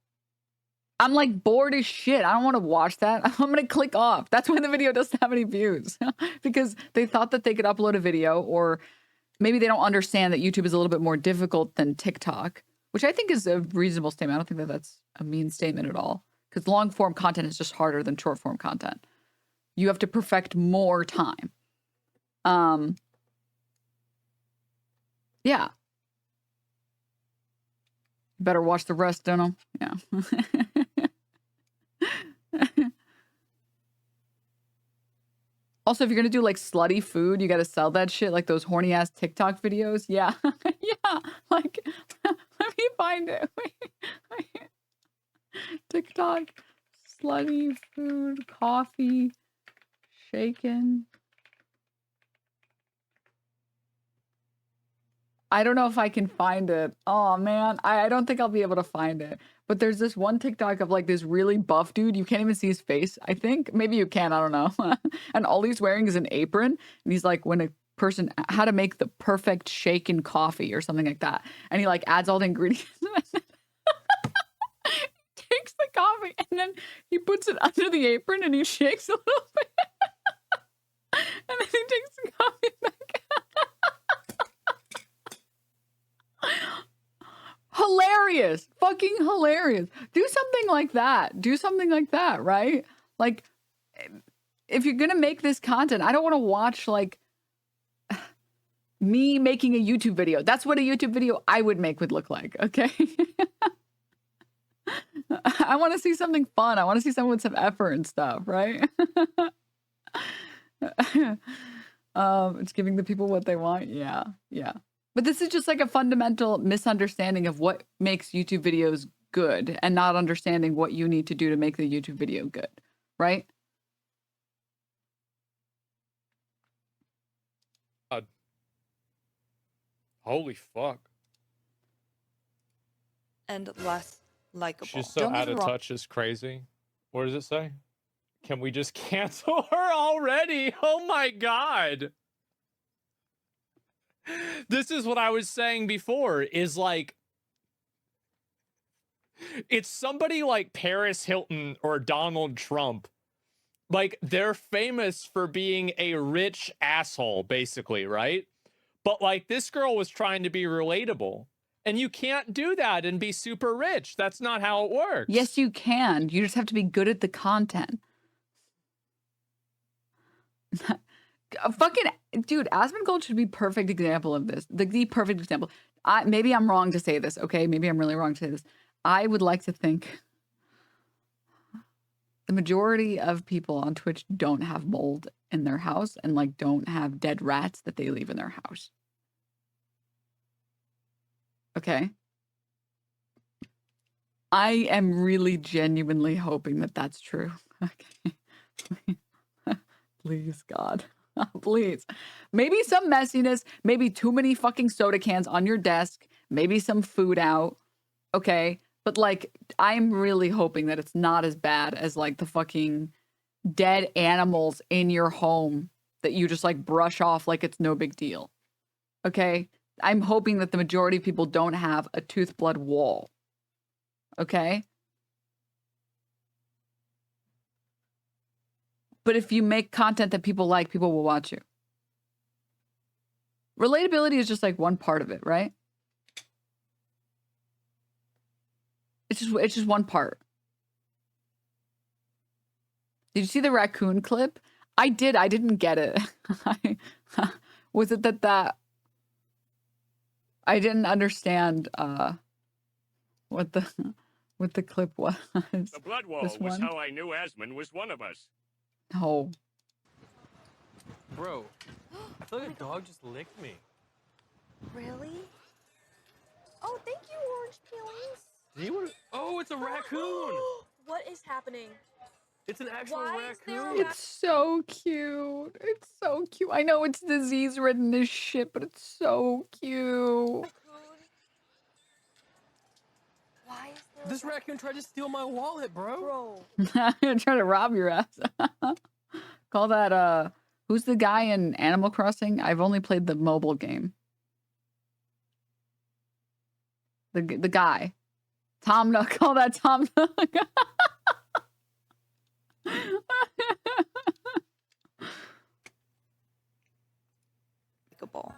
I'm like bored as shit. I don't want to watch that. I'm going to click off. That's why the video doesn't have any views. Because they thought that they could upload a video or maybe they don't understand that YouTube is a little bit more difficult than TikTok, which I think is a reasonable statement. I don't think that that's a mean statement at all, because long form content is just harder than short form content. You have to perfect more time. Yeah. Better watch the rest, Denim. Yeah. Also, if you're going to do like slutty food, you got to sell that shit, like those horny ass TikTok videos. Yeah. Yeah. Like, let me find it. Wait. TikTok, slutty food, coffee, shaken. I don't know if I can find it. Oh man, I don't think I'll be able to find it. But there's this one TikTok of like this really buff dude. You can't even see his face, I think. Maybe you can, I don't know. And all he's wearing is an apron. And he's like, when a person, how to make the perfect shaken coffee or something like that. And he like adds all the ingredients. Takes the coffee and then he puts it under the apron and he shakes a little bit. And then he takes the coffee back out. Hilarious. Fucking hilarious. Do something like that. Do something like that, right? Like, if you're gonna make this content, I don't want to watch like me making a YouTube video. That's what a YouTube video I would make would look like, okay? I want to see something fun. I want to see someone with some effort and stuff, right? It's giving the people what they want. Yeah. But this is just like a fundamental misunderstanding of what makes YouTube videos good and not understanding what you need to do to make the YouTube video good, right? Holy fuck. And less likable. She's so out of touch, is crazy. What does it say? Can we just cancel her already? Oh my god. This is what I was saying before, is like, it's somebody like Paris Hilton or Donald Trump. Like, they're famous for being a rich asshole, basically, right? But like, this girl was trying to be relatable. And you can't do that and be super rich. That's not how it works. Yes, you can. You just have to be good at the content. Fucking dude, Asmongold should be perfect example of this. The perfect example. Maybe I'm wrong to say this, okay? Maybe I'm really wrong to say this. I would like to think the majority of people on Twitch don't have mold in their house and like don't have dead rats that they leave in their house. Okay? I am really genuinely hoping that that's true. Okay. Please, God. Please. Maybe some messiness, maybe too many fucking soda cans on your desk, maybe some food out. Okay. But like, I'm really hoping that it's not as bad as like the fucking dead animals in your home that you just like brush off like it's no big deal. Okay. I'm hoping that the majority of people don't have a tooth blood wall. Okay. But if you make content that people like, people will watch you. Relatability is just like one part of it, right? It's just one part. Did you see the raccoon clip? I did. I didn't get it. Was it that I didn't understand what the clip was. The blood wall was how I knew Asmon was one of us. No. Bro, I feel like a dog just licked me. Really? Oh, thank you, orange peelings. Oh, it's a raccoon! What is happening? It's an actual raccoon. It's so cute. It's so cute. I know it's disease-ridden as shit, but it's so cute. Why is there This raccoon tried to steal my wallet, bro. Trying to rob your ass. Call that, who's the guy in Animal Crossing? I've only played the mobile game. The guy. Tom Nook. Call that Tom Nook.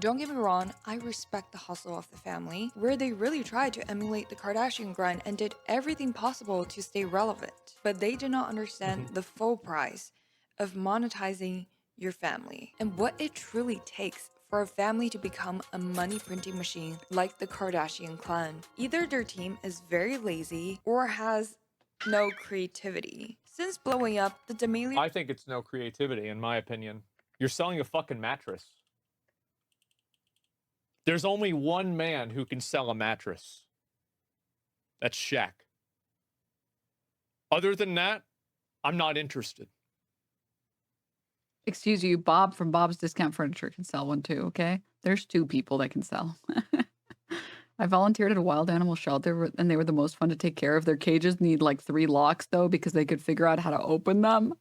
Don't get me wrong, I respect the hustle of the family, where they really tried to emulate the Kardashian grind and did everything possible to stay relevant. But they did not understand the full price of monetizing your family and what it truly takes for a family to become a money printing machine like the Kardashian clan. Either their team is very lazy or has no creativity. Since blowing up, the D'Amelio... I think it's no creativity, in my opinion. You're selling a fucking mattress. There's only one man who can sell a mattress. That's Shaq. Other than that, I'm not interested. Excuse you, Bob from Bob's Discount Furniture can sell one too, okay? There's 2 people that can sell. I volunteered at a wild animal shelter and they were the most fun to take care of. Their cages need like 3 locks though because they could figure out how to open them.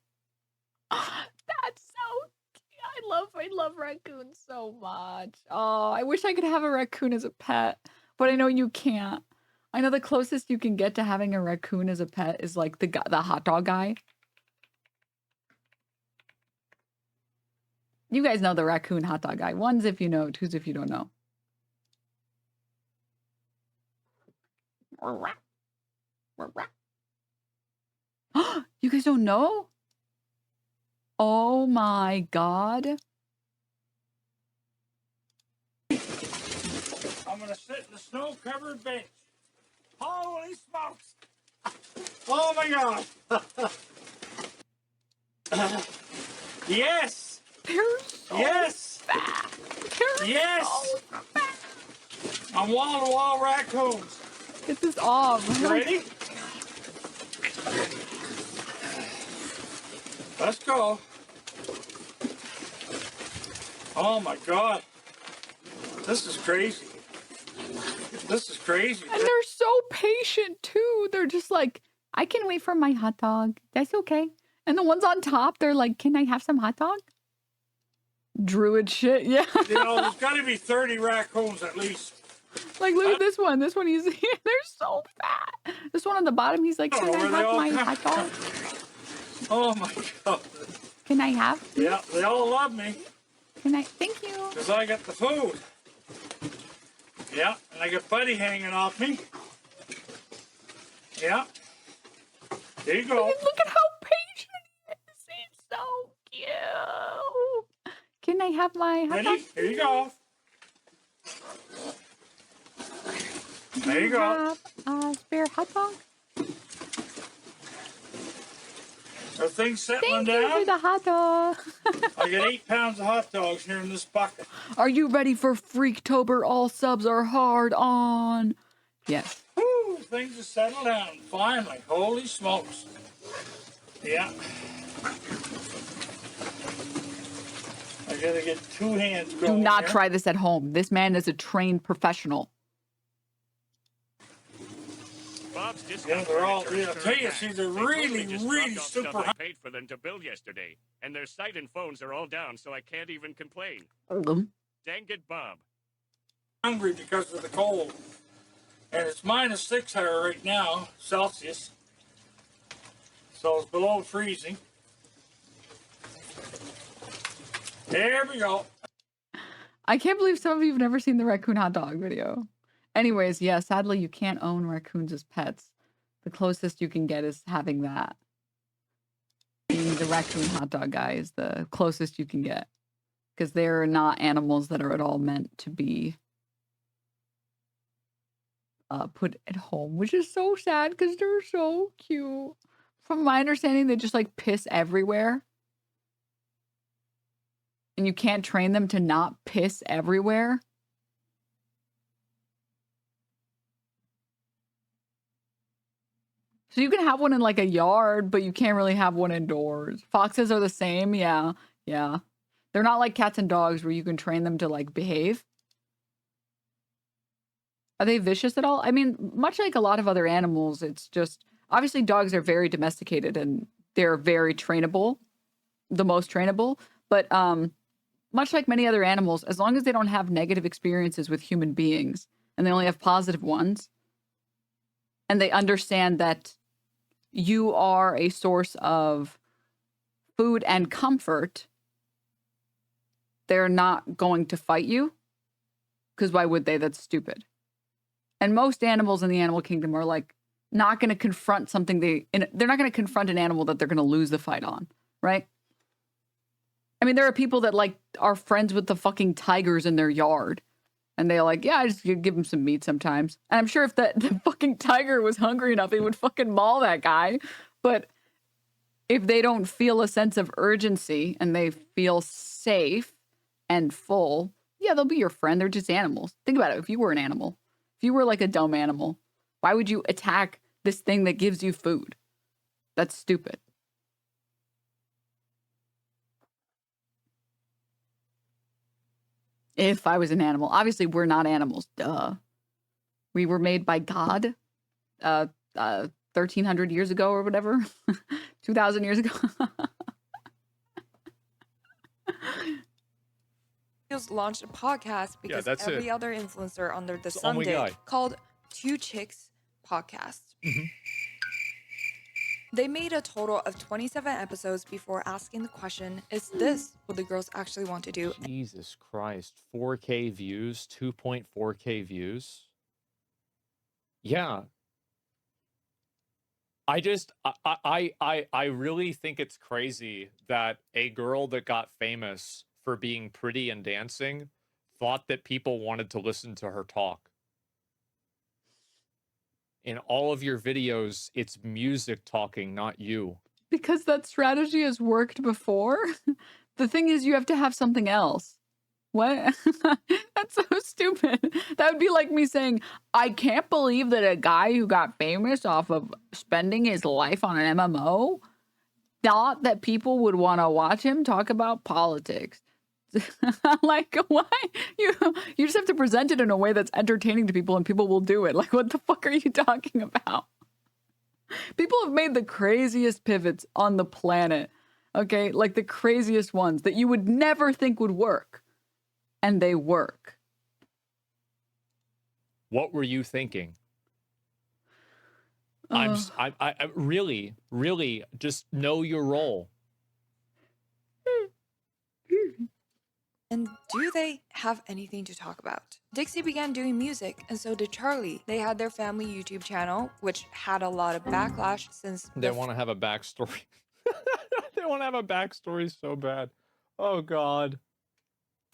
That's so cute. I love raccoons so much. Oh, I wish I could have a raccoon as a pet, but I know you can't. I know the closest you can get to having a raccoon as a pet is like the hot dog guy. You guys know the raccoon hot dog guy. 1's if you know, 2's if you don't know. You guys don't know? Oh my god. I'm gonna sit in the snow-covered bench. Holy smokes! Oh my god! Yes! They're so yes! fat. They're yes! so fat. I'm wall-to-wall raccoons. Get this off. You ready? Let's go. Oh my god. This is crazy. This is crazy. And they're so patient too. They're just like, I can wait for my hot dog. That's okay. And the ones on top, they're like, can I have some hot dog? Druid shit, yeah. You know, there's got to be 30 raccoons at least. Like, look at this one. This one, they're so fat. This one on the bottom, he's like, can I have my hot dog? Oh my god. Can I have? Yeah, they all love me. Can I? Thank you. Because I got the food. Yeah, and I got Buddy hanging off me. Yeah. There you go. Look at how patient he is. He's so cute. Can I have my hot dog? Ready? Here you go. There you go. Have a spare hot dog? Are things settling Thank you down? for the hot dog. I got 8 pounds of hot dogs here in this bucket. Are you ready for Freaktober? All subs are hard on. Yes. Woo, things are settled down. Finally. Holy smokes. Yeah. I gotta get 2 hands going. Do not here. try this at home. This man is a trained professional. Bob's Yeah, discount they're all, furniture yeah, is I'll tell you, back. see, they're They totally really, just really dropped off super stuff I high. paid for them to build yesterday, and their site and phones are all down, so I can't even complain. Dang it, Bob. Hungry because of the cold. And it's -6 here right now, Celsius. So it's below freezing. There we go. I can't believe some of you have never seen the raccoon hot dog video. Anyways, yeah, sadly you can't own raccoons as pets. The closest you can get is having that. Being the raccoon hot dog guy is the closest you can get. Because they're not animals that are at all meant to be put at home, which is so sad because they're so cute. From my understanding, they just like piss everywhere. And you can't train them to not piss everywhere. So you can have one in like a yard, but you can't really have one indoors. Foxes are the same, yeah. Yeah. They're not like cats and dogs where you can train them to like behave. Are they vicious at all? I mean, much like a lot of other animals, it's just obviously dogs are very domesticated and they're very trainable, the most trainable, but much like many other animals, as long as they don't have negative experiences with human beings and they only have positive ones, and they understand that you are a source of food and comfort, they're not going to fight you. Because why would they? That's stupid. And most animals in the animal kingdom are like not going to confront something they're not going to confront an animal that they're going to lose the fight on, right? I mean, there are people that like are friends with the fucking tigers in their yard. And they're like, yeah, I just give them some meat sometimes. And I'm sure if the fucking tiger was hungry enough, he would fucking maul that guy. But if they don't feel a sense of urgency and they feel safe and full, yeah, they'll be your friend. They're just animals. Think about it. If you were an animal, if you were like a dumb animal, why would you attack this thing that gives you food? That's stupid. If I was an animal. Obviously, we're not animals. Duh. We were made by God 1,300 years ago or whatever. 2,000 years ago. Launched a podcast because every other influencer under the sun did, called Two Chicks Podcast. They made a total of 27 episodes before asking the question, is this what the girls actually want to do? Jesus Christ. 4K views, 2.4K views. Yeah. I really think it's crazy that a girl that got famous for being pretty and dancing thought that people wanted to listen to her talk. In all of your videos, it's music talking, not you. Because that strategy has worked before. The thing is, you have to have something else. What? That's so stupid. That would be like me saying, I can't believe that a guy who got famous off of spending his life on an MMO thought that people would want to watch him talk about politics. Like, why? You just have to present it in a way that's entertaining to people and people will do it. Like, what the fuck are you talking about? People have made the craziest pivots on the planet. Okay? Like the craziest ones that you would never think would work. And they work. What were you thinking? I really just know your role. And do they have anything to talk about? Dixie began doing music, and so did Charlie. They had their family YouTube channel, which had a lot of backlash since they want to have a backstory. They want to have a backstory so bad. Oh, God.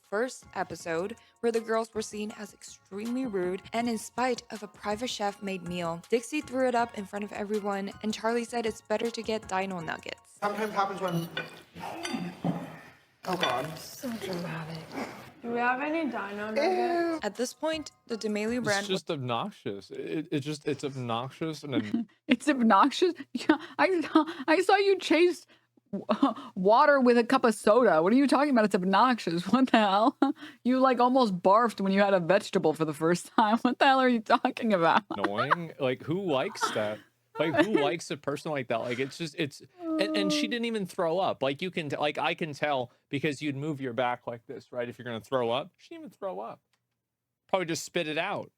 First episode, where the girls were seen as extremely rude, and in spite of a private chef-made meal, Dixie threw it up in front of everyone, and Charlie said it's better to get dino nuggets. Sometimes happens when... Oh God. So dramatic. Do we have any dino nuggets? At this point, the D'Amelio brand It's just obnoxious. It's obnoxious and it's obnoxious. Yeah, I saw you chase water with a cup of soda. What are you talking about? It's obnoxious. What the hell? You like almost barfed when you had a vegetable for the first time. What the hell are you talking about? annoying. Like, who likes that? Like, who likes a person like that? Like, and she didn't even throw up. Like, you can, like, I can tell because you'd move your back like this, right? If you're going to throw up, she didn't even throw up. Probably just spit it out.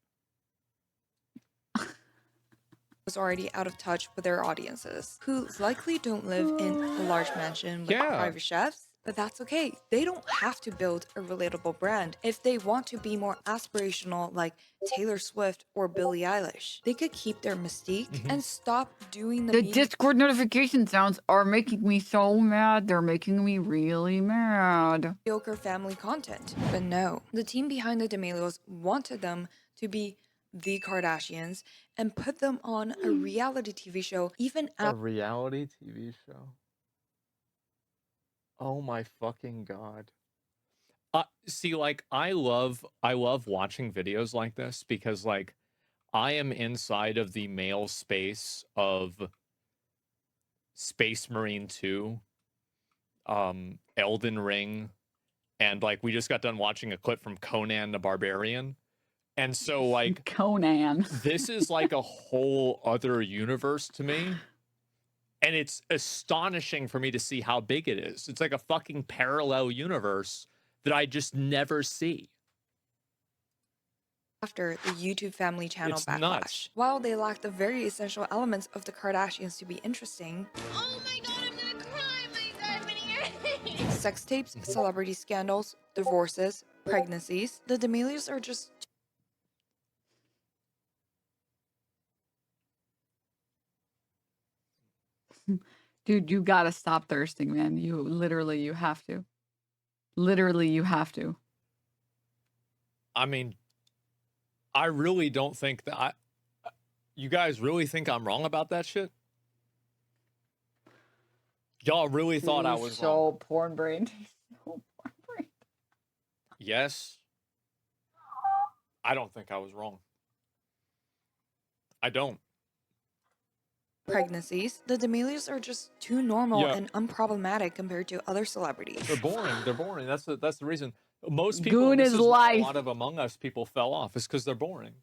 was already out of touch with their audiences, who likely don't live in a large mansion with private chefs. But that's okay. They don't have to build a relatable brand. If they want to be more aspirational like Taylor Swift or Billie Eilish, they could keep their mystique and stop doing the Discord notification sounds are making me so mad. They're making me really mad. mediocre family content. But no, the team behind the D'Amelios wanted them to be the Kardashians and put them on a reality TV show, even a reality TV show. Oh my fucking God. See, like, I love watching videos like this because, like, I am inside of the male space of Space Marine 2, Elden Ring, and, like, we just got done watching a clip from Conan the Barbarian. And so, like, Conan. This is like a whole other universe to me. And it's astonishing for me to see how big it is. It's like a fucking parallel universe that I just never see. After the YouTube family channel It's backlash. nuts. While they lack the very essential elements of the Kardashians to be interesting, Oh my god, I'm gonna cry. My God, Minnie. sex tapes, celebrity scandals, divorces, Pregnancies. The D'Amelios are just Dude, you gotta stop thirsting, man. You have to. Literally, you have to. I mean, I really don't think that you guys really think I'm wrong about that shit? Y'all really thought I was wrong? So porn brain. So porn brain. Yes. I don't think I was wrong. I don't. pregnancies. The D'Amelios are just too normal Yeah. and unproblematic compared to other celebrities. They're boring. They're boring. That's the reason. Most people, Goon this is is why a life. lot of Among Us people fell off. It's because they're boring.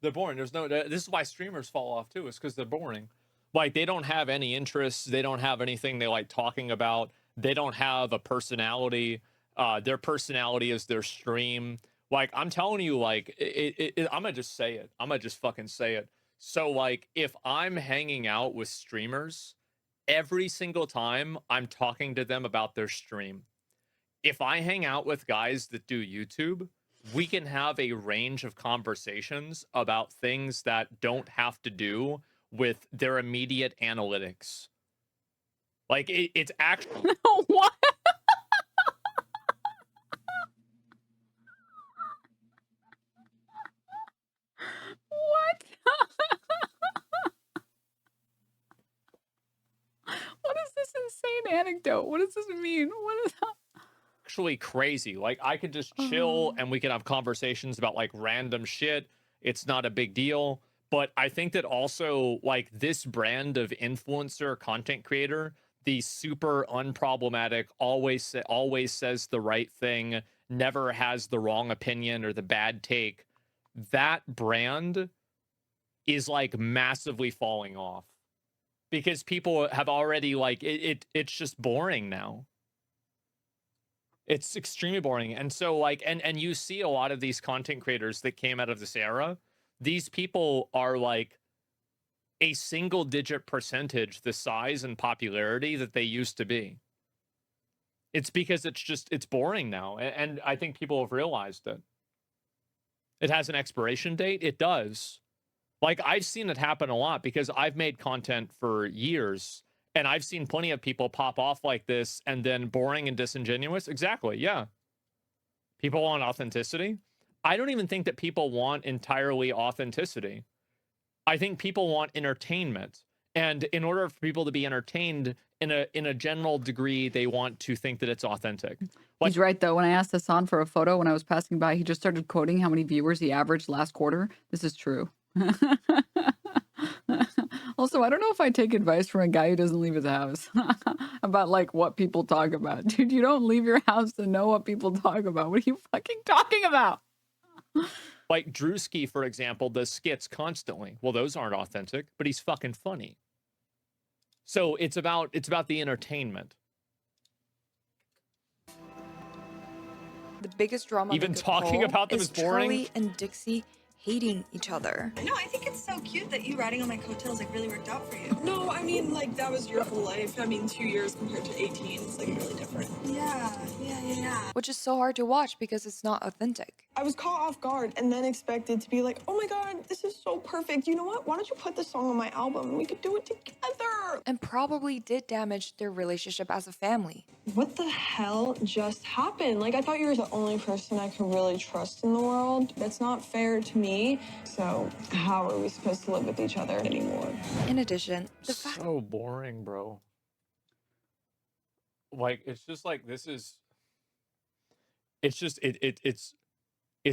They're boring. There's no. This is why streamers fall off too. It's because they're boring. Like they don't have any interests. They don't have anything they like talking about. They don't have a personality. Their personality is their stream. Like I'm telling you, like I'm gonna just say it. I'm gonna just fucking say it. So like if I'm hanging out with streamers, every single time I'm talking to them about their stream. If I hang out with guys that do YouTube, we can have a range of conversations about things that don't have to do with their immediate analytics. Like it's actually What? What? What is this insane anecdote? What does this mean? What is that? actually crazy. Like I could just chill and we can have conversations about like random shit. It's not a big deal. But I think that also like this brand of influencer content creator, the super unproblematic, always says the right thing, never has the wrong opinion or the bad take. That brand is like massively falling off because people have already like it's just boring now. It's extremely boring. And so like and you see a lot of these content creators that came out of this era, these people are like a single digit percentage the size and popularity that they used to be. It's because it's boring now. And I think people have realized it. It has an expiration date. It does. Like I've seen it happen a lot because I've made content for years and I've seen plenty of people pop off like this and then boring and disingenuous. Exactly. Yeah. People want authenticity. I don't even think that people want entirely authenticity. I think people want entertainment. And in order for people to be entertained in a general degree, they want to think that it's authentic. Like, He's right though. When I asked Hassan for a photo when I was passing by, he just started quoting how many viewers he averaged last quarter. This is true. Also, I don't know if I take advice from a guy who doesn't leave his house about like what people talk about. Dude, you don't leave your house to know what people talk about. What are you fucking talking about? Like Drewski, for example, does skits constantly. Well, those aren't authentic, but he's fucking funny. So it's about the entertainment. The biggest drama Even they could talking pull about them is is boring? Charlie and Dixie hating each other. No, I think it's so cute that you riding on my coattails like really worked out for you. No, I mean like that was your whole life. I mean 2 years compared to 18 is like really different. Yeah. Which is so hard to watch because it's not authentic. I was caught off guard and then expected to be like, oh my god, this is so perfect. You know what? Why don't you put this song on my album and we could do it together? And probably did damage their relationship as a family. What the hell just happened? Like I thought you were the only person I could really trust in the world. That's not fair to me. So how are we supposed to live with each other anymore? In addition, the fact So boring, bro. Like it's just like this is. It's just it's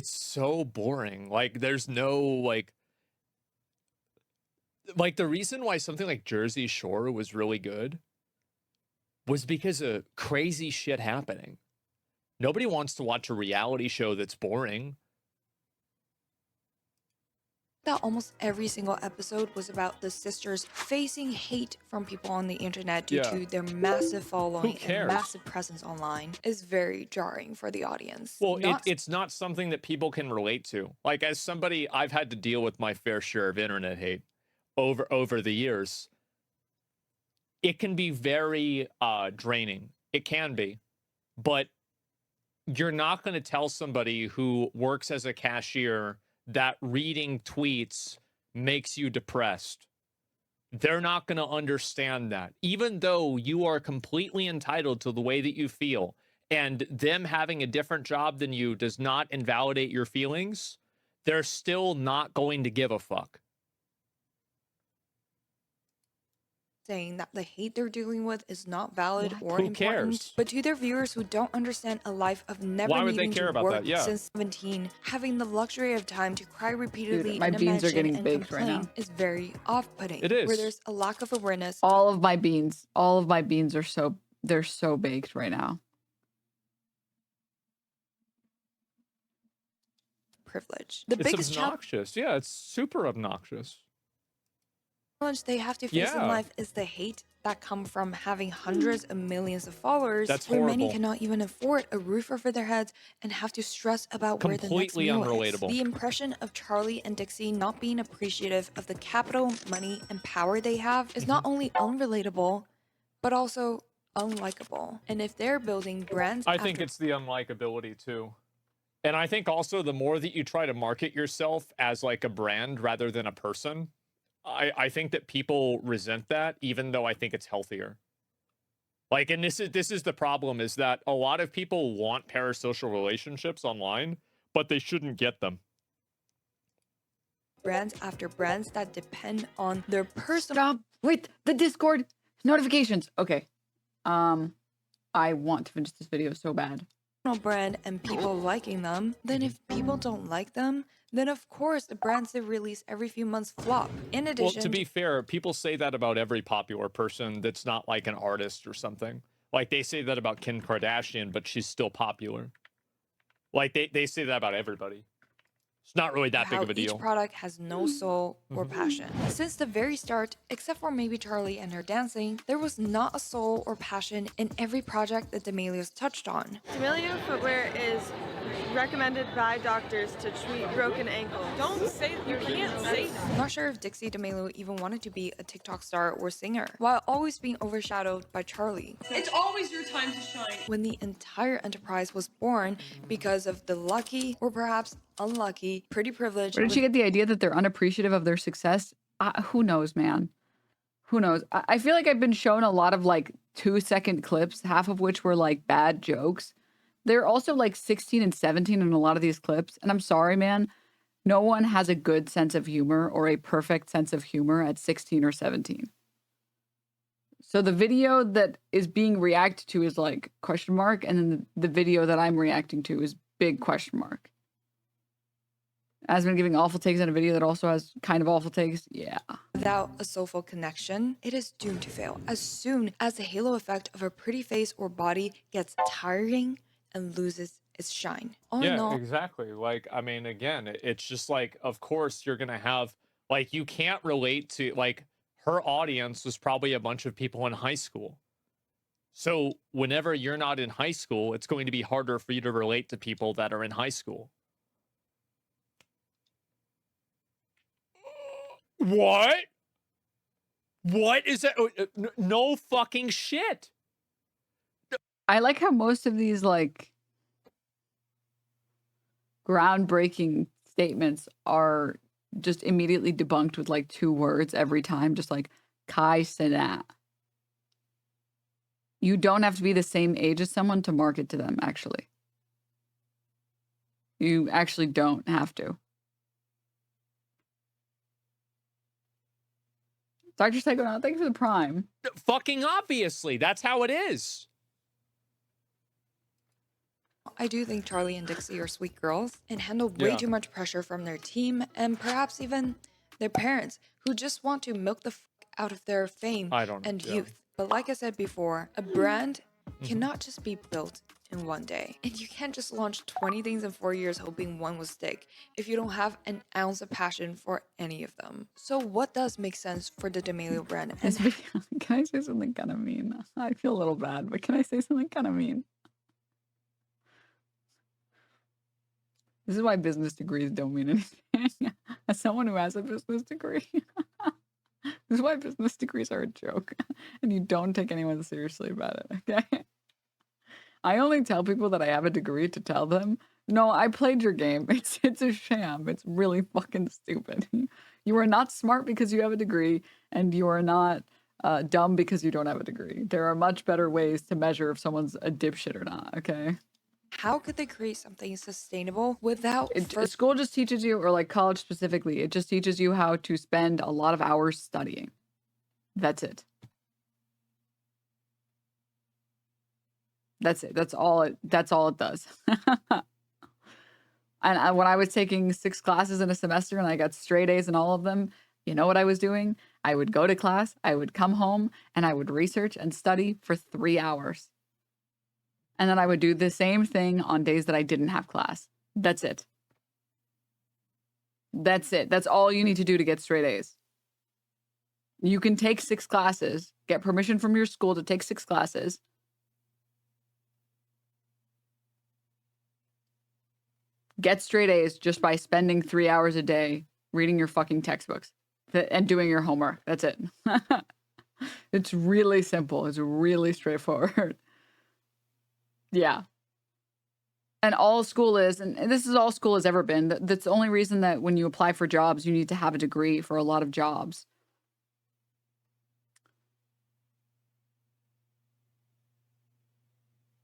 so boring. Like there's no like the reason why something like Jersey Shore was really good was because of crazy shit happening. Nobody wants to watch a reality show that's boring. that almost every single episode was about the sisters facing hate from people on the internet due to their massive following and massive presence online is very jarring for the audience. Well, it's not something that people can relate to. Like as somebody, I've had to deal with my fair share of internet hate over the years. It can be very draining. It can be, but you're not going to tell somebody who works as a cashier that reading tweets makes you depressed. They're not going to understand that, even though you are completely entitled to the way that you feel, and them having a different job than you does not invalidate your feelings. They're still not going to give a fuck. Saying that the hate they're dealing with is not valid or Who important, cares? but to their viewers who don't understand a life of never Why would they needing care to about work that? Yeah. since 17, having the luxury of time to cry repeatedly my in a beans are mansion getting and baked right complain now. is very off-putting. It is. Where there's a lack of awareness. All of my beans are they're so baked right now. Privilege. The It's biggest obnoxious. Yeah, it's super obnoxious. challenge they have to face in Yeah. life is the hate that come from having hundreds of millions of followers, That's where many horrible. cannot even afford a roof over their heads and have to stress about where the next Completely meal is. unrelatable. The impression of Charlie and Dixie not being appreciative of the capital, money, and power they have is not only unrelatable, but also unlikable. And if they're building brands I think it's the unlikability too. And I think also the more that you try to market yourself as like a brand rather than a person, I think that people resent that, even though I think it's healthier. Like, and this is the problem, is that a lot of people want parasocial relationships online, but they shouldn't get them. brands after brands that depend on their personal Stop with the Discord notifications. Okay. I want to finish this video so bad. brand and people liking them, then if people don't like them, then of course the brands they release every few months flop. In Well, addition to be fair, people say that about every popular person that's not like an artist or something. Like, they say that about Kim Kardashian, but she's still popular. Like, they say that about everybody. It's not really that big how of a deal. each product has no soul or passion. Since the very start, except for maybe Charlie and her dancing, there was not a soul or passion in every project that D'Amelios touched on. D'Amelio footwear is recommended by doctors to treat broken ankles. Don't say you can't say that. I'm not sure if Dixie D'Amelio even wanted to be a TikTok star or singer, while always being overshadowed by Charlie. It's always your time to shine. When the entire enterprise was born because of the lucky, or perhaps unlucky, pretty privileged. Where did she get the idea that they're unappreciative of their success? Who knows, man? Who knows? I feel like I've been shown a lot of like 2-second clips, half of which were like bad jokes. They're also like 16 and 17 in a lot of these clips. And I'm sorry, man. No one has a good sense of humor or a perfect sense of humor at 16 or 17. So the video that is being reacted to is like question mark. And then the video that I'm reacting to is big question mark. Asmon giving awful takes on a video that also has kind of awful takes. Yeah. Without a soulful connection, it is doomed to fail. As soon as the halo effect of a pretty face or body gets tiring and loses its shine. All in Yeah, all, exactly. Like, I mean, again, it's just like, of course you're going to have, like, you can't relate to, like, her audience was probably a bunch of people in high school. So whenever you're not in high school, it's going to be harder for you to relate to people that are in high school. What? What is that? No fucking shit. I like how most of these like groundbreaking statements are just immediately debunked with like 2 words every time, just like Kai Sinat. You don't have to be the same age as someone to market to them, actually. You actually don't have to. Dr. Psychonaut, thank you for the prime. Fucking obviously. That's how it is. I do think Charlie and Dixie are sweet girls and handle way too much pressure from their team and perhaps even their parents, who just want to milk the out of their fame and youth. But like I said before, a brand cannot just be built in one day. And you can't just launch 20 things in 4 years hoping one will stick if you don't have an ounce of passion for any of them. So what does make sense for the D'Amelio brand? And Can I say something kind of mean? I feel a little bad, but can I say something kind of mean? This is why business degrees don't mean anything. As someone who has a business degree, this is why business degrees are a joke. And you don't take anyone seriously about it, okay? I only tell people that I have a degree to tell them, no, I played your game. It's a sham. It's really fucking stupid. You are not smart because you have a degree, and you are not dumb because you don't have a degree. There are much better ways to measure if someone's a dipshit or not, okay? How could they create something sustainable without School just teaches you, or like college specifically, it just teaches you how to spend a lot of hours studying. That's it. That's it. That's all it does. And when I was taking 6 classes in a semester and I got straight A's in all of them, you know what I was doing? I would go to class, I would come home, and I would research and study for 3 hours. And then I would do the same thing on days that I didn't have class. That's it. That's it. That's all you need to do to get straight A's. You can take 6 classes, get permission from your school to take 6 classes. Get straight A's just by spending 3 hours a day reading your fucking textbooks and doing your homework. That's it. It's really simple. It's really straightforward. Yeah. And all school is, and this is all school has ever been, that's the only reason that when you apply for jobs, you need to have a degree for a lot of jobs.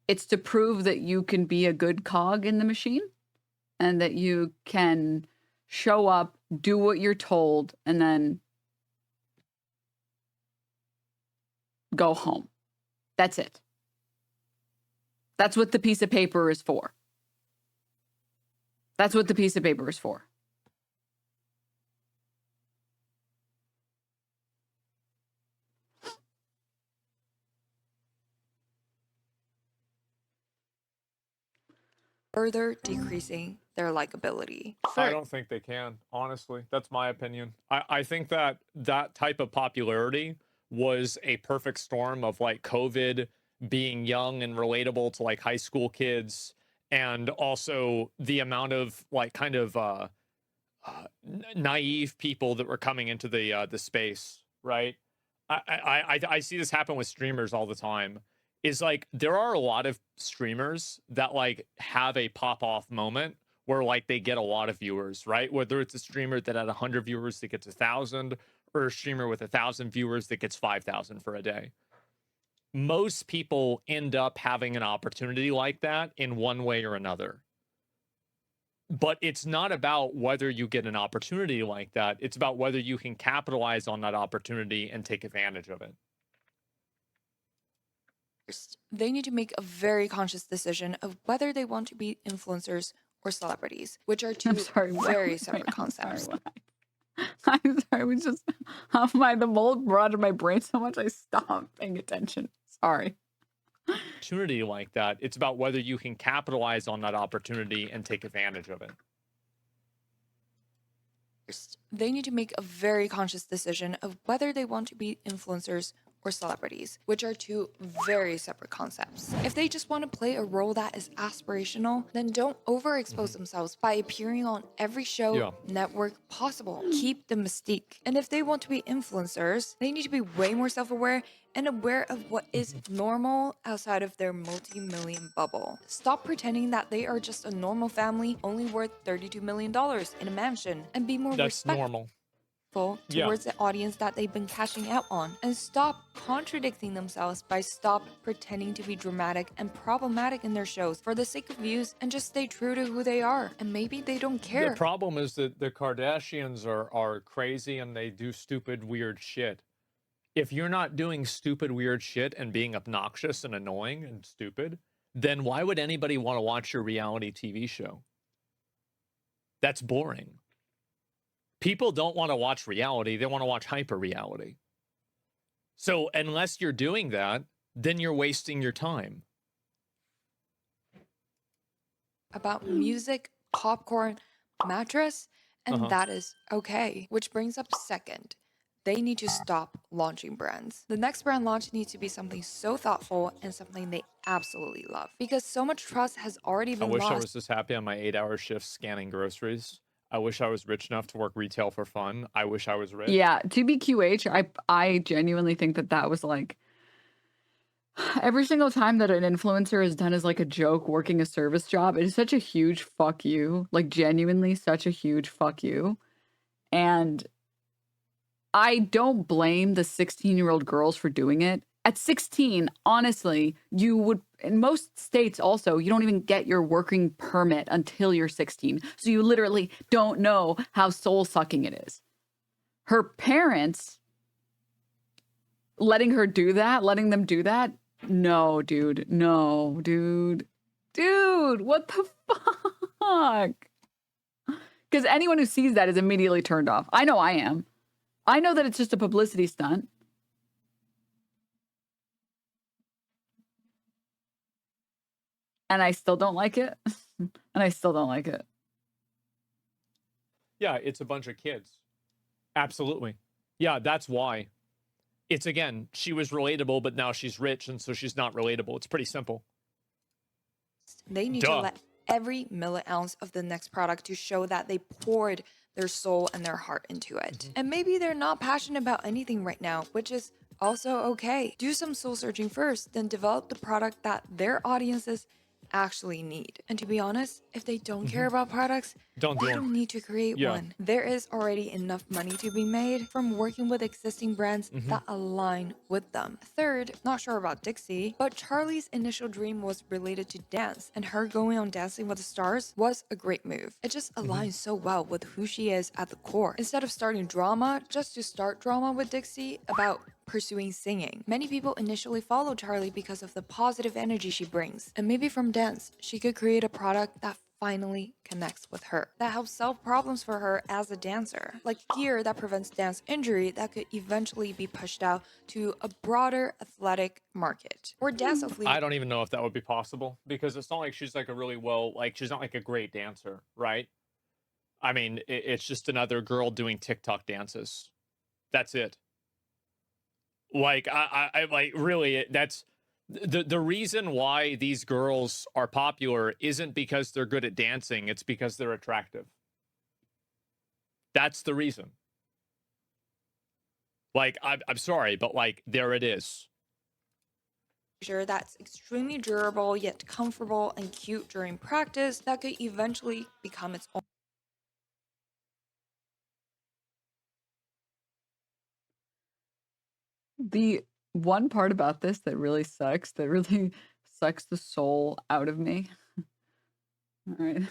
It's to prove that you can be a good cog in the machine and that you can show up, do what you're told, and then go home. That's it. That's what the piece of paper is for. That's what the piece of paper is for. further decreasing their likability. I don't think they can, honestly. That's my opinion. I think that that type of popularity was a perfect storm of like COVID being young and relatable to like high school kids, and also the amount of like kind of naive people that were coming into the space, right? I see this happen with streamers all the time. Is like there are a lot of streamers that like have a pop off moment where like they get a lot of viewers, right? Whether it's a streamer that had 100 viewers that gets 1,000, or a streamer with 1,000 viewers that gets 5,000 for a day. Most people end up having an opportunity like that in one way or another. But it's not about whether you get an opportunity like that. It's about whether you can capitalize on that opportunity and take advantage of it. They need to make a very conscious decision of whether they want to be influencers or celebrities, which are two very separate concepts. I'm sorry, it was just the mold brought in my brain so much I stopped paying attention. Sorry. Opportunity like that, it's about whether you can capitalize on that opportunity and take advantage of it. They need to make a very conscious decision of whether they want to be influencers or celebrities, which are two very separate concepts. If they just want to play a role that is aspirational, then don't overexpose themselves by appearing on every show, network possible. Keep the mystique. And if they want to be influencers, they need to be way more self-aware and aware of what is normal outside of their multi-million bubble. Stop pretending that they are just a normal family only worth $32 million in a mansion, and be more respectful towards the audience that they've been cashing out on, and stop contradicting themselves by stop pretending to be dramatic and problematic in their shows for the sake of views, and just stay true to who they are. And maybe they don't care. The problem is that the Kardashians are crazy and they do stupid, weird shit. If you're not doing stupid, weird shit and being obnoxious and annoying and stupid, then why would anybody want to watch your reality TV show? That's boring. People don't want to watch reality. They want to watch hyper reality. So unless you're doing that, then you're wasting your time. About music, popcorn, mattress, and that is okay. Which brings up second. They need to stop launching brands. The next brand launch needs to be something so thoughtful and something they absolutely love. Because so much trust has already been lost. I wish I was this happy on my 8-hour shift scanning groceries. I wish I was rich enough to work retail for fun. I wish I was rich. Yeah, to be QH, I genuinely think that was like Every single time that an influencer is done as like a joke working a service job, it is such a huge fuck you. Like genuinely such a huge fuck you. And I don't blame the 16-year-old girls for doing it. At 16, honestly, you would, in most states also, you don't even get your working permit until you're 16. So you literally don't know how soul-sucking it is. Her parents letting them do that? No, dude. No, dude. Dude, what the fuck? Because anyone who sees that is immediately turned off. I know I am. I know that it's just a publicity stunt. And I still don't like it. And I still don't like it. Yeah, it's a bunch of kids. Absolutely. Yeah, that's why. It's, again, she was relatable, but now she's rich, and so she's not relatable. It's pretty simple. They need to let every milliounce of the next product to show that they poured their soul and their heart into it. And maybe they're not passionate about anything right now, which is also okay. Do some soul searching first, then develop the product that their audiences actually need. And to be honest, if they don't care about products, they don't need to create one. There is already enough money to be made from working with existing brands that align with them. Third, not sure about Dixie, but Charlie's initial dream was related to dance, and her going on Dancing with the Stars was a great move. It just aligns so well with who she is at the core. Instead of starting drama just to start drama with Dixie about pursuing singing. Many people initially follow Charlie because of the positive energy she brings. And maybe from dance, she could create a product that finally connects with her, that helps solve problems for her as a dancer, like gear that prevents dance injury that could eventually be pushed out to a broader athletic market, or dance athletes. I don't even know if that would be possible, because it's not like she's like a really she's not like a great dancer, right? I mean, it's just another girl doing TikTok dances. That's it. Like, I like, really, that's the reason why these girls are popular isn't because they're good at dancing. It's because they're attractive. That's the reason. Like, I'm sorry, but like, there it is. That's extremely durable, yet comfortable and cute during practice that could eventually become its own. The one part about this that really sucks the soul out of me. All right.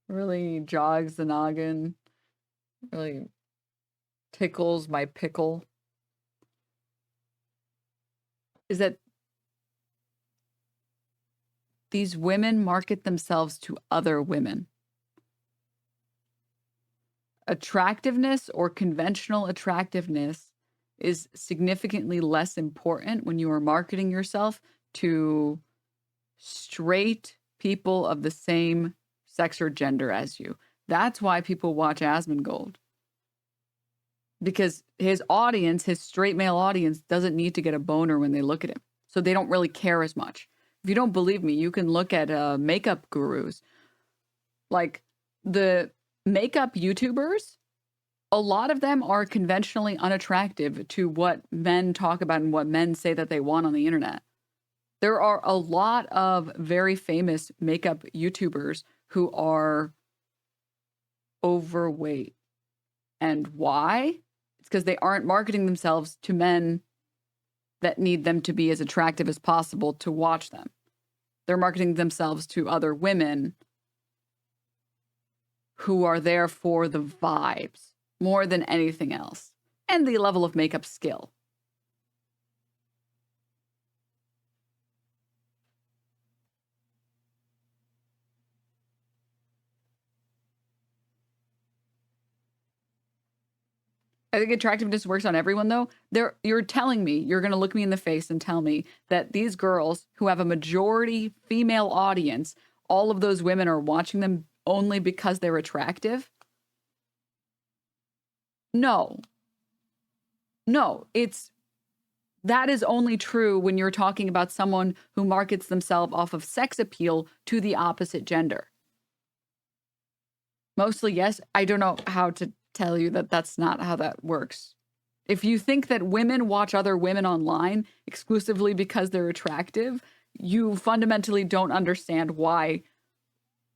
Really jogs the noggin. Really tickles my pickle. Is that these women market themselves to other women. Attractiveness or conventional attractiveness is significantly less important when you are marketing yourself to straight people of the same sex or gender as you. That's why people watch Asmongold. Because his audience, his straight male audience, doesn't need to get a boner when they look at him. So they don't really care as much. If you don't believe me, you can look at makeup gurus. Like the makeup YouTubers, a lot of them are conventionally unattractive to what men talk about and what men say that they want on the internet. There are a lot of very famous makeup YouTubers who are overweight. And why? It's because they aren't marketing themselves to men that need them to be as attractive as possible to watch them. They're marketing themselves to other women who are there for the vibes more than anything else, and the level of makeup skill. I think attractiveness works on everyone, though. You're telling me, you're going to look me in the face and tell me that these girls who have a majority female audience, all of those women are watching them only because they're attractive? No. No, that is only true when you're talking about someone who markets themselves off of sex appeal to the opposite gender. Mostly, yes. I don't know how to tell you that that's not how that works. If you think that women watch other women online exclusively because they're attractive, you fundamentally don't understand why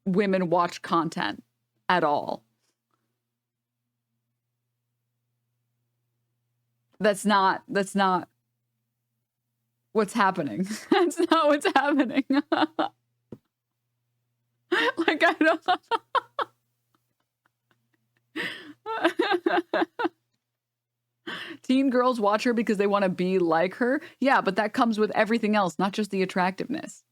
women watch content at all. That's not what's happening. That's not what's happening. Like, I don't. Teen girls watch her because they want to be like her. Yeah, but that comes with everything else, not just the attractiveness.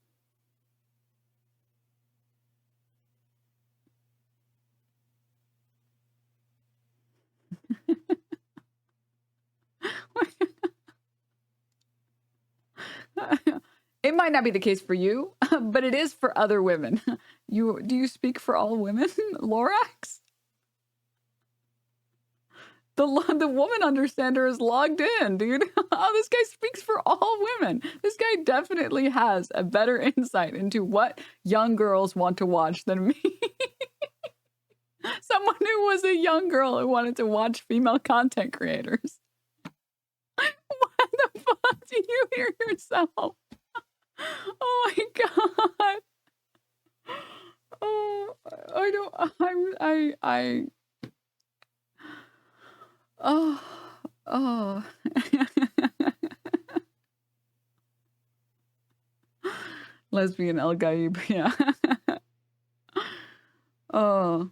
It might not be the case for you, but it is for other women. Do you speak for all women, Lorax? The woman understander is logged in, dude. Oh, this guy speaks for all women. This guy definitely has a better insight into what young girls want to watch than me. Someone who was a young girl who wanted to watch female content creators. What the fuck do you hear yourself? Oh my god. Oh, oh. Lesbian El Gaib, yeah. Oh.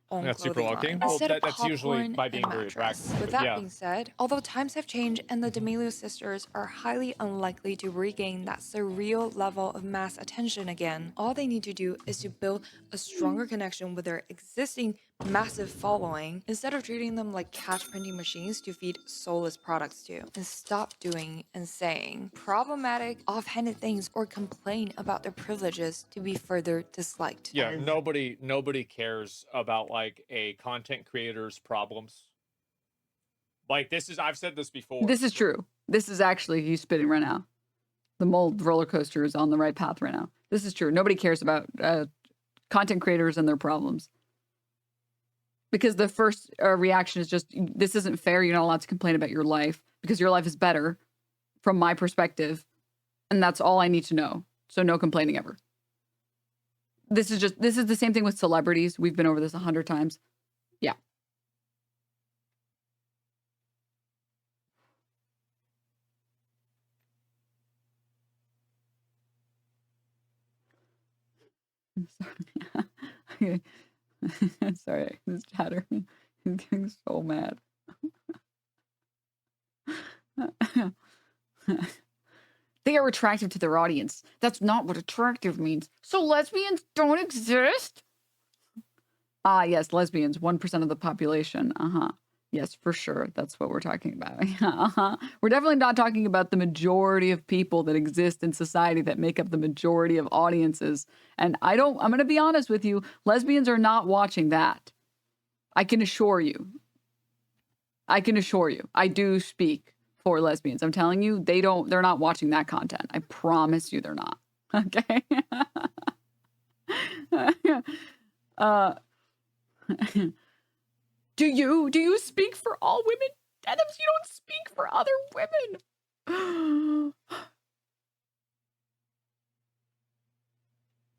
That's super lucky. Line. Well, Instead of that's usually popcorn by being and very mattress. attractive. With that Yeah. being said, although times have changed and the D'Amelio sisters are highly unlikely to regain that surreal level of mass attention again, all they need to do is to build a stronger connection with their existing massive following instead of treating them like cash printing machines to feed soulless products to, and stop doing and saying problematic, offhanded things or complain about their privileges to be further disliked. Yeah, nobody cares about like a content creator's problems. Like I've said this before. This is true. This is actually, he's spitting right now. The mold roller coaster is on the right path right now. This is true. Nobody cares about content creators and their problems. Because the first reaction is just, this isn't fair. You're not allowed to complain about your life because your life is better from my perspective. And that's all I need to know. So no complaining ever. This is the same thing with celebrities. We've been over this 100 times. Yeah. I'm sorry. Sorry, this chatter is getting so mad. They are attractive to their audience. That's not what attractive means. So lesbians don't exist? Ah, yes, lesbians, 1% of the population. Yes, for sure. That's what we're talking about. We're definitely not talking about the majority of people that exist in society that make up the majority of audiences. And I'm going to be honest with you, lesbians are not watching that. I can assure you. I do speak for lesbians. I'm telling you, they're not watching that content. I promise you they're not. Okay? Do you speak for all women? Denims, you don't speak for other women.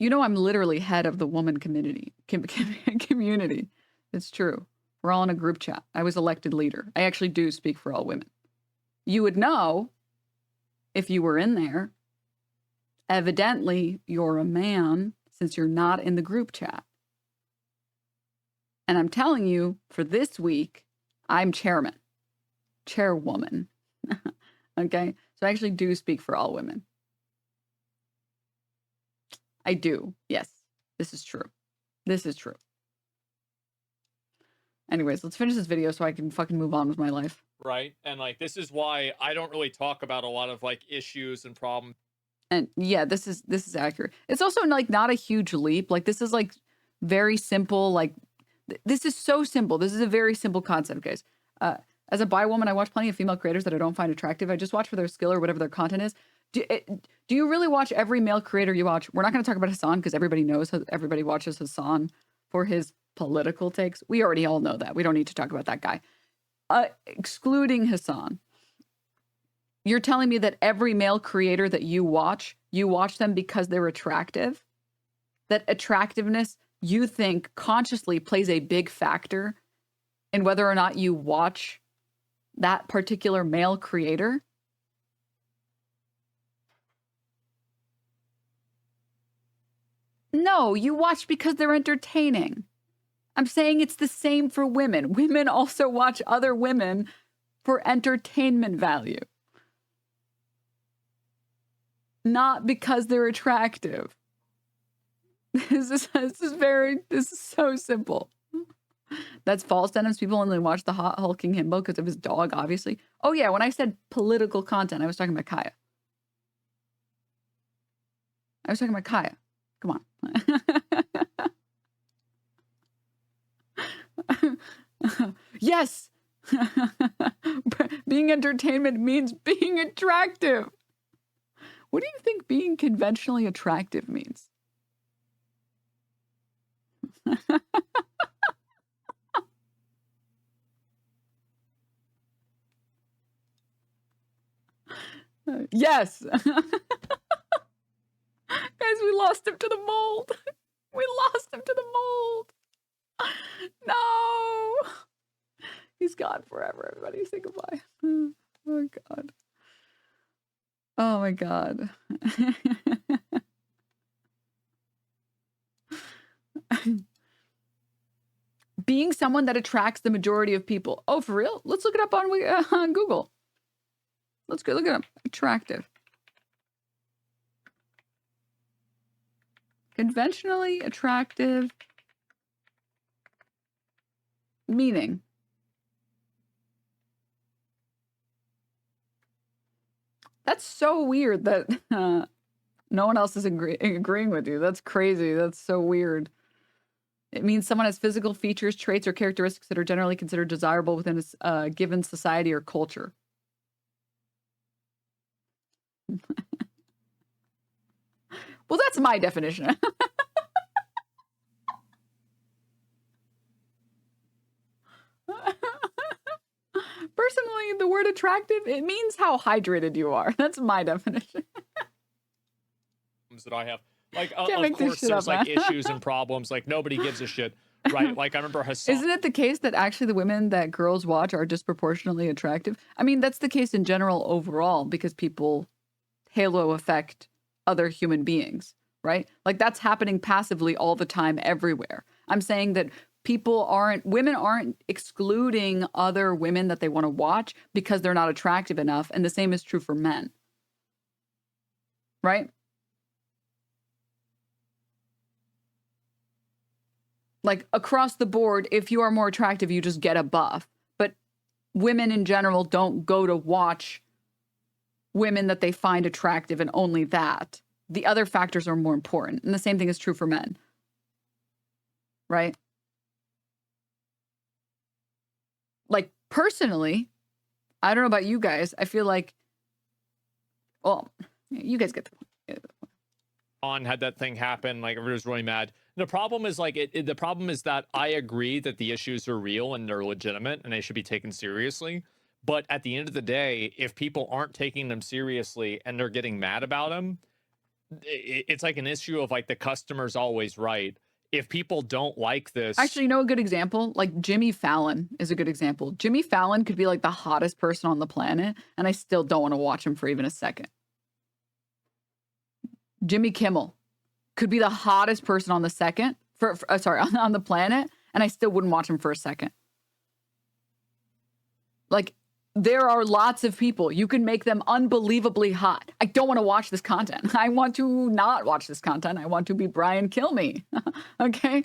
You know, I'm literally head of the woman community. It's true. We're all in a group chat. I was elected leader. I actually do speak for all women. You would know if you were in there. Evidently, you're a man since you're not in the group chat. And I'm telling you, for this week, I'm chairwoman. Okay? So I actually do speak for all women. I do. Yes. This is true. Anyways, let's finish this video so I can fucking move on with my life. Right? And like, this is why I don't really talk about a lot of like issues and problems. And yeah, this is accurate. It's also like not a huge leap. Like this is like very simple. Like this is so simple. This is a very simple concept, guys. As a bi woman, I watch plenty of female creators that I don't find attractive. I just watch for their skill or whatever their content is. Do you really watch every male creator you watch? We're not going to talk about Hassan because everybody knows. Everybody watches Hassan for his political takes. We already all know that. We don't need to talk about that guy. Excluding Hassan, you're telling me that every male creator that you watch them because they're attractive? That attractiveness, you think, consciously plays a big factor in whether or not you watch that particular male creator? No, you watch because they're entertaining. I'm saying it's the same for women. Women also watch other women for entertainment value. Not because they're attractive. This is so simple. That's false, Denims. People only watch the hot hulking himbo because of his dog, obviously. Oh yeah, when I said political content, I was talking about Kaya. Come on. Yes. Being entertainment means being attractive. What do you think being conventionally attractive means? Yes. Guys, we lost him to the mold. We lost him to the mold. No. He's gone forever. Everybody say goodbye. Oh, God. Oh, my God. Being someone that attracts the majority of people. Oh, for real? Let's look it up on Google. Let's go look it up. Attractive. Conventionally attractive meaning. That's so weird that no one else is agreeing with you. That's crazy. That's so weird. It means someone has physical features, traits, or characteristics that are generally considered desirable within a given society or culture. Well, that's my definition. Personally, the word attractive, it means how hydrated you are. That's my definition. That I have. Like, of course, there's like issues and problems. Like, nobody gives a shit, right? Like, I remember Hassan. Isn't it the case that actually the women that girls watch are disproportionately attractive? I mean, that's the case in general overall because people halo affect other human beings, right? Like, that's happening passively all the time everywhere. I'm saying that women aren't excluding other women that they want to watch because they're not attractive enough. And the same is true for men, right? Like across the board, if you are more attractive, you just get a buff. But women in general don't go to watch women that they find attractive and only that. The other factors are more important. And the same thing is true for men. Right? Like personally, I don't know about you guys. I feel like, well, you guys get the point. On had that thing happen, like everybody was really mad. The problem is like the problem is that I agree that the issues are real and they're legitimate and they should be taken seriously. But at the end of the day, if people aren't taking them seriously and they're getting mad about them, it's like an issue of like the customer's always right. If people don't like this, actually, you know, a good example, like Jimmy Fallon is a good example. Jimmy Fallon could be like the hottest person on the planet, and I still don't want to watch him for even a second. Jimmy Kimmel could be the hottest person on the on the planet, and I still wouldn't watch him for a second. Like, there are lots of people. You can make them unbelievably hot. I don't want to watch this content. I want to not watch this content. I want to be Brian Kill Me. Okay?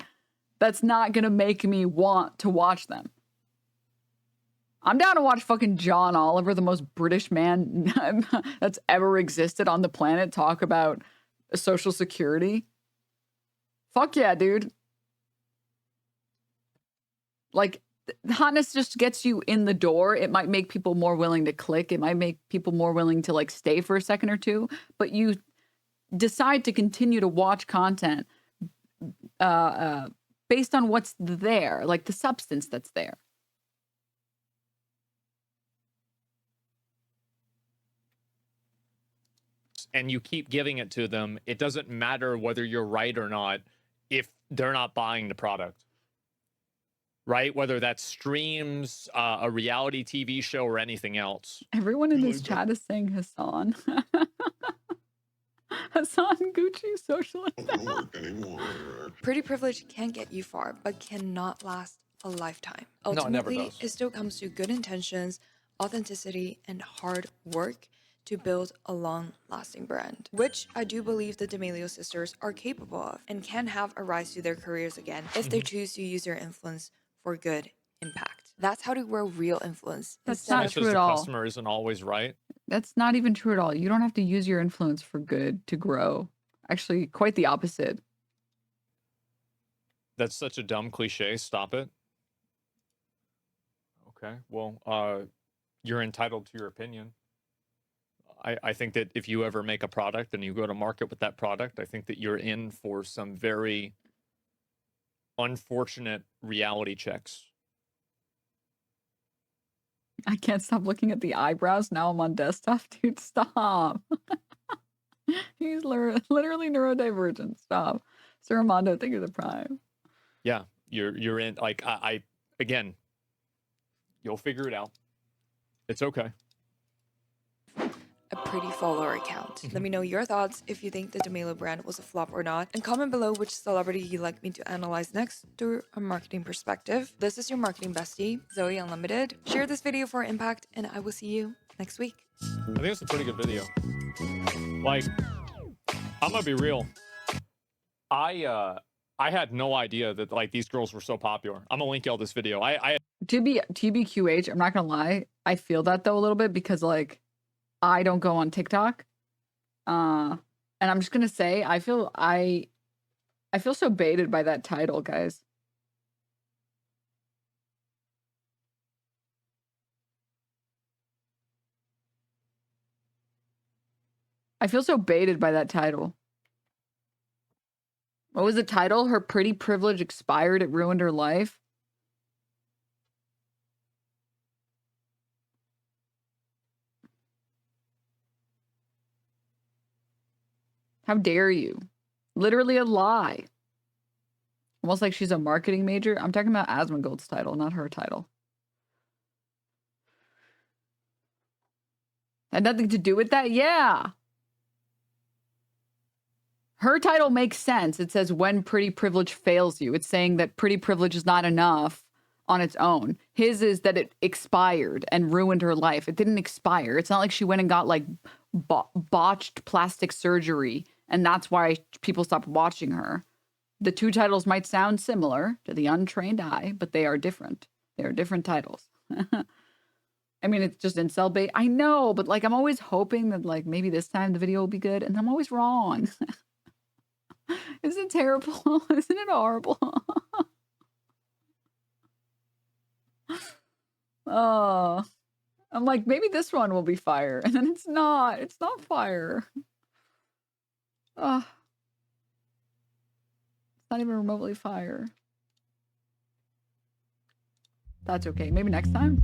That's not going to make me want to watch them. I'm down to watch fucking John Oliver, the most British man that's ever existed on the planet, talk about Social Security. Fuck yeah, dude. Like, hotness just gets you in the door. It might make people more willing to click. It might make people more willing to like stay for a second or two. But you decide to continue to watch content based on what's there, like the substance that's there. And you keep giving it to them, it doesn't matter whether you're right or not if they're not buying the product. Right? Whether that's streams, a reality TV show, or anything else. Everyone in this chat is saying Hassan. Hassan Gucci socialist. Pretty privilege can get you far, but cannot last a lifetime. No, it never Ultimately, does. it still comes to good intentions, authenticity, and hard work to build a long-lasting brand, which I do believe the D'Amelio sisters are capable of and can have a rise to their careers again if they choose to use their influence for good impact. That's how to grow real influence. That's instead not of true at all. Customer isn't always right. That's not even true at all. You don't have to use your influence for good to grow. Actually, quite the opposite. That's such a dumb cliche. Stop it. Okay. Well, you're entitled to your opinion. I think that if you ever make a product and you go to market with that product, I think that you're in for some very unfortunate reality checks. I can't stop looking at the eyebrows. Now I'm on desktop. Dude, stop. He's literally neurodivergent. Stop. Sir Armando, thank you for the prime. Yeah, you're in. Like I again, you'll figure it out. It's okay. a pretty follower account. Let me know your thoughts if you think the D'Amelio brand was a flop or not, and comment below which celebrity you'd like me to analyze next through a marketing perspective. This is your marketing bestie, ZoeUnlimited. Share this video for impact, and I will see you next week. I think it's a pretty good video. Like, I'm gonna be real. I had no idea that like these girls were so popular. I'm gonna link y'all this video. TBQH, I'm not gonna lie. I feel that though a little bit because like I don't go on TikTok. And I'm just gonna say I feel so baited by that title, guys. I feel so baited by that title. What was the title? Her pretty privilege expired. It ruined her life. How dare you? Literally a lie. Almost like she's a marketing major. I'm talking about Asmongold's title, not her title. Had nothing to do with that? Yeah. Her title makes sense. It says when pretty privilege fails you. It's saying that pretty privilege is not enough on its own. His is that it expired and ruined her life. It didn't expire. It's not like she went and got like botched plastic surgery and that's why people stopped watching her. The two titles might sound similar to the untrained eye, but they are different. They are different titles. I mean, it's just incel bait. I know, but like I'm always hoping that like maybe this time the video will be good and I'm always wrong. Isn't it terrible? Isn't it horrible? Oh, I'm like, maybe this one will be fire. And then it's not. It's not fire. Oh, it's not even remotely fire. That's okay. Maybe next time.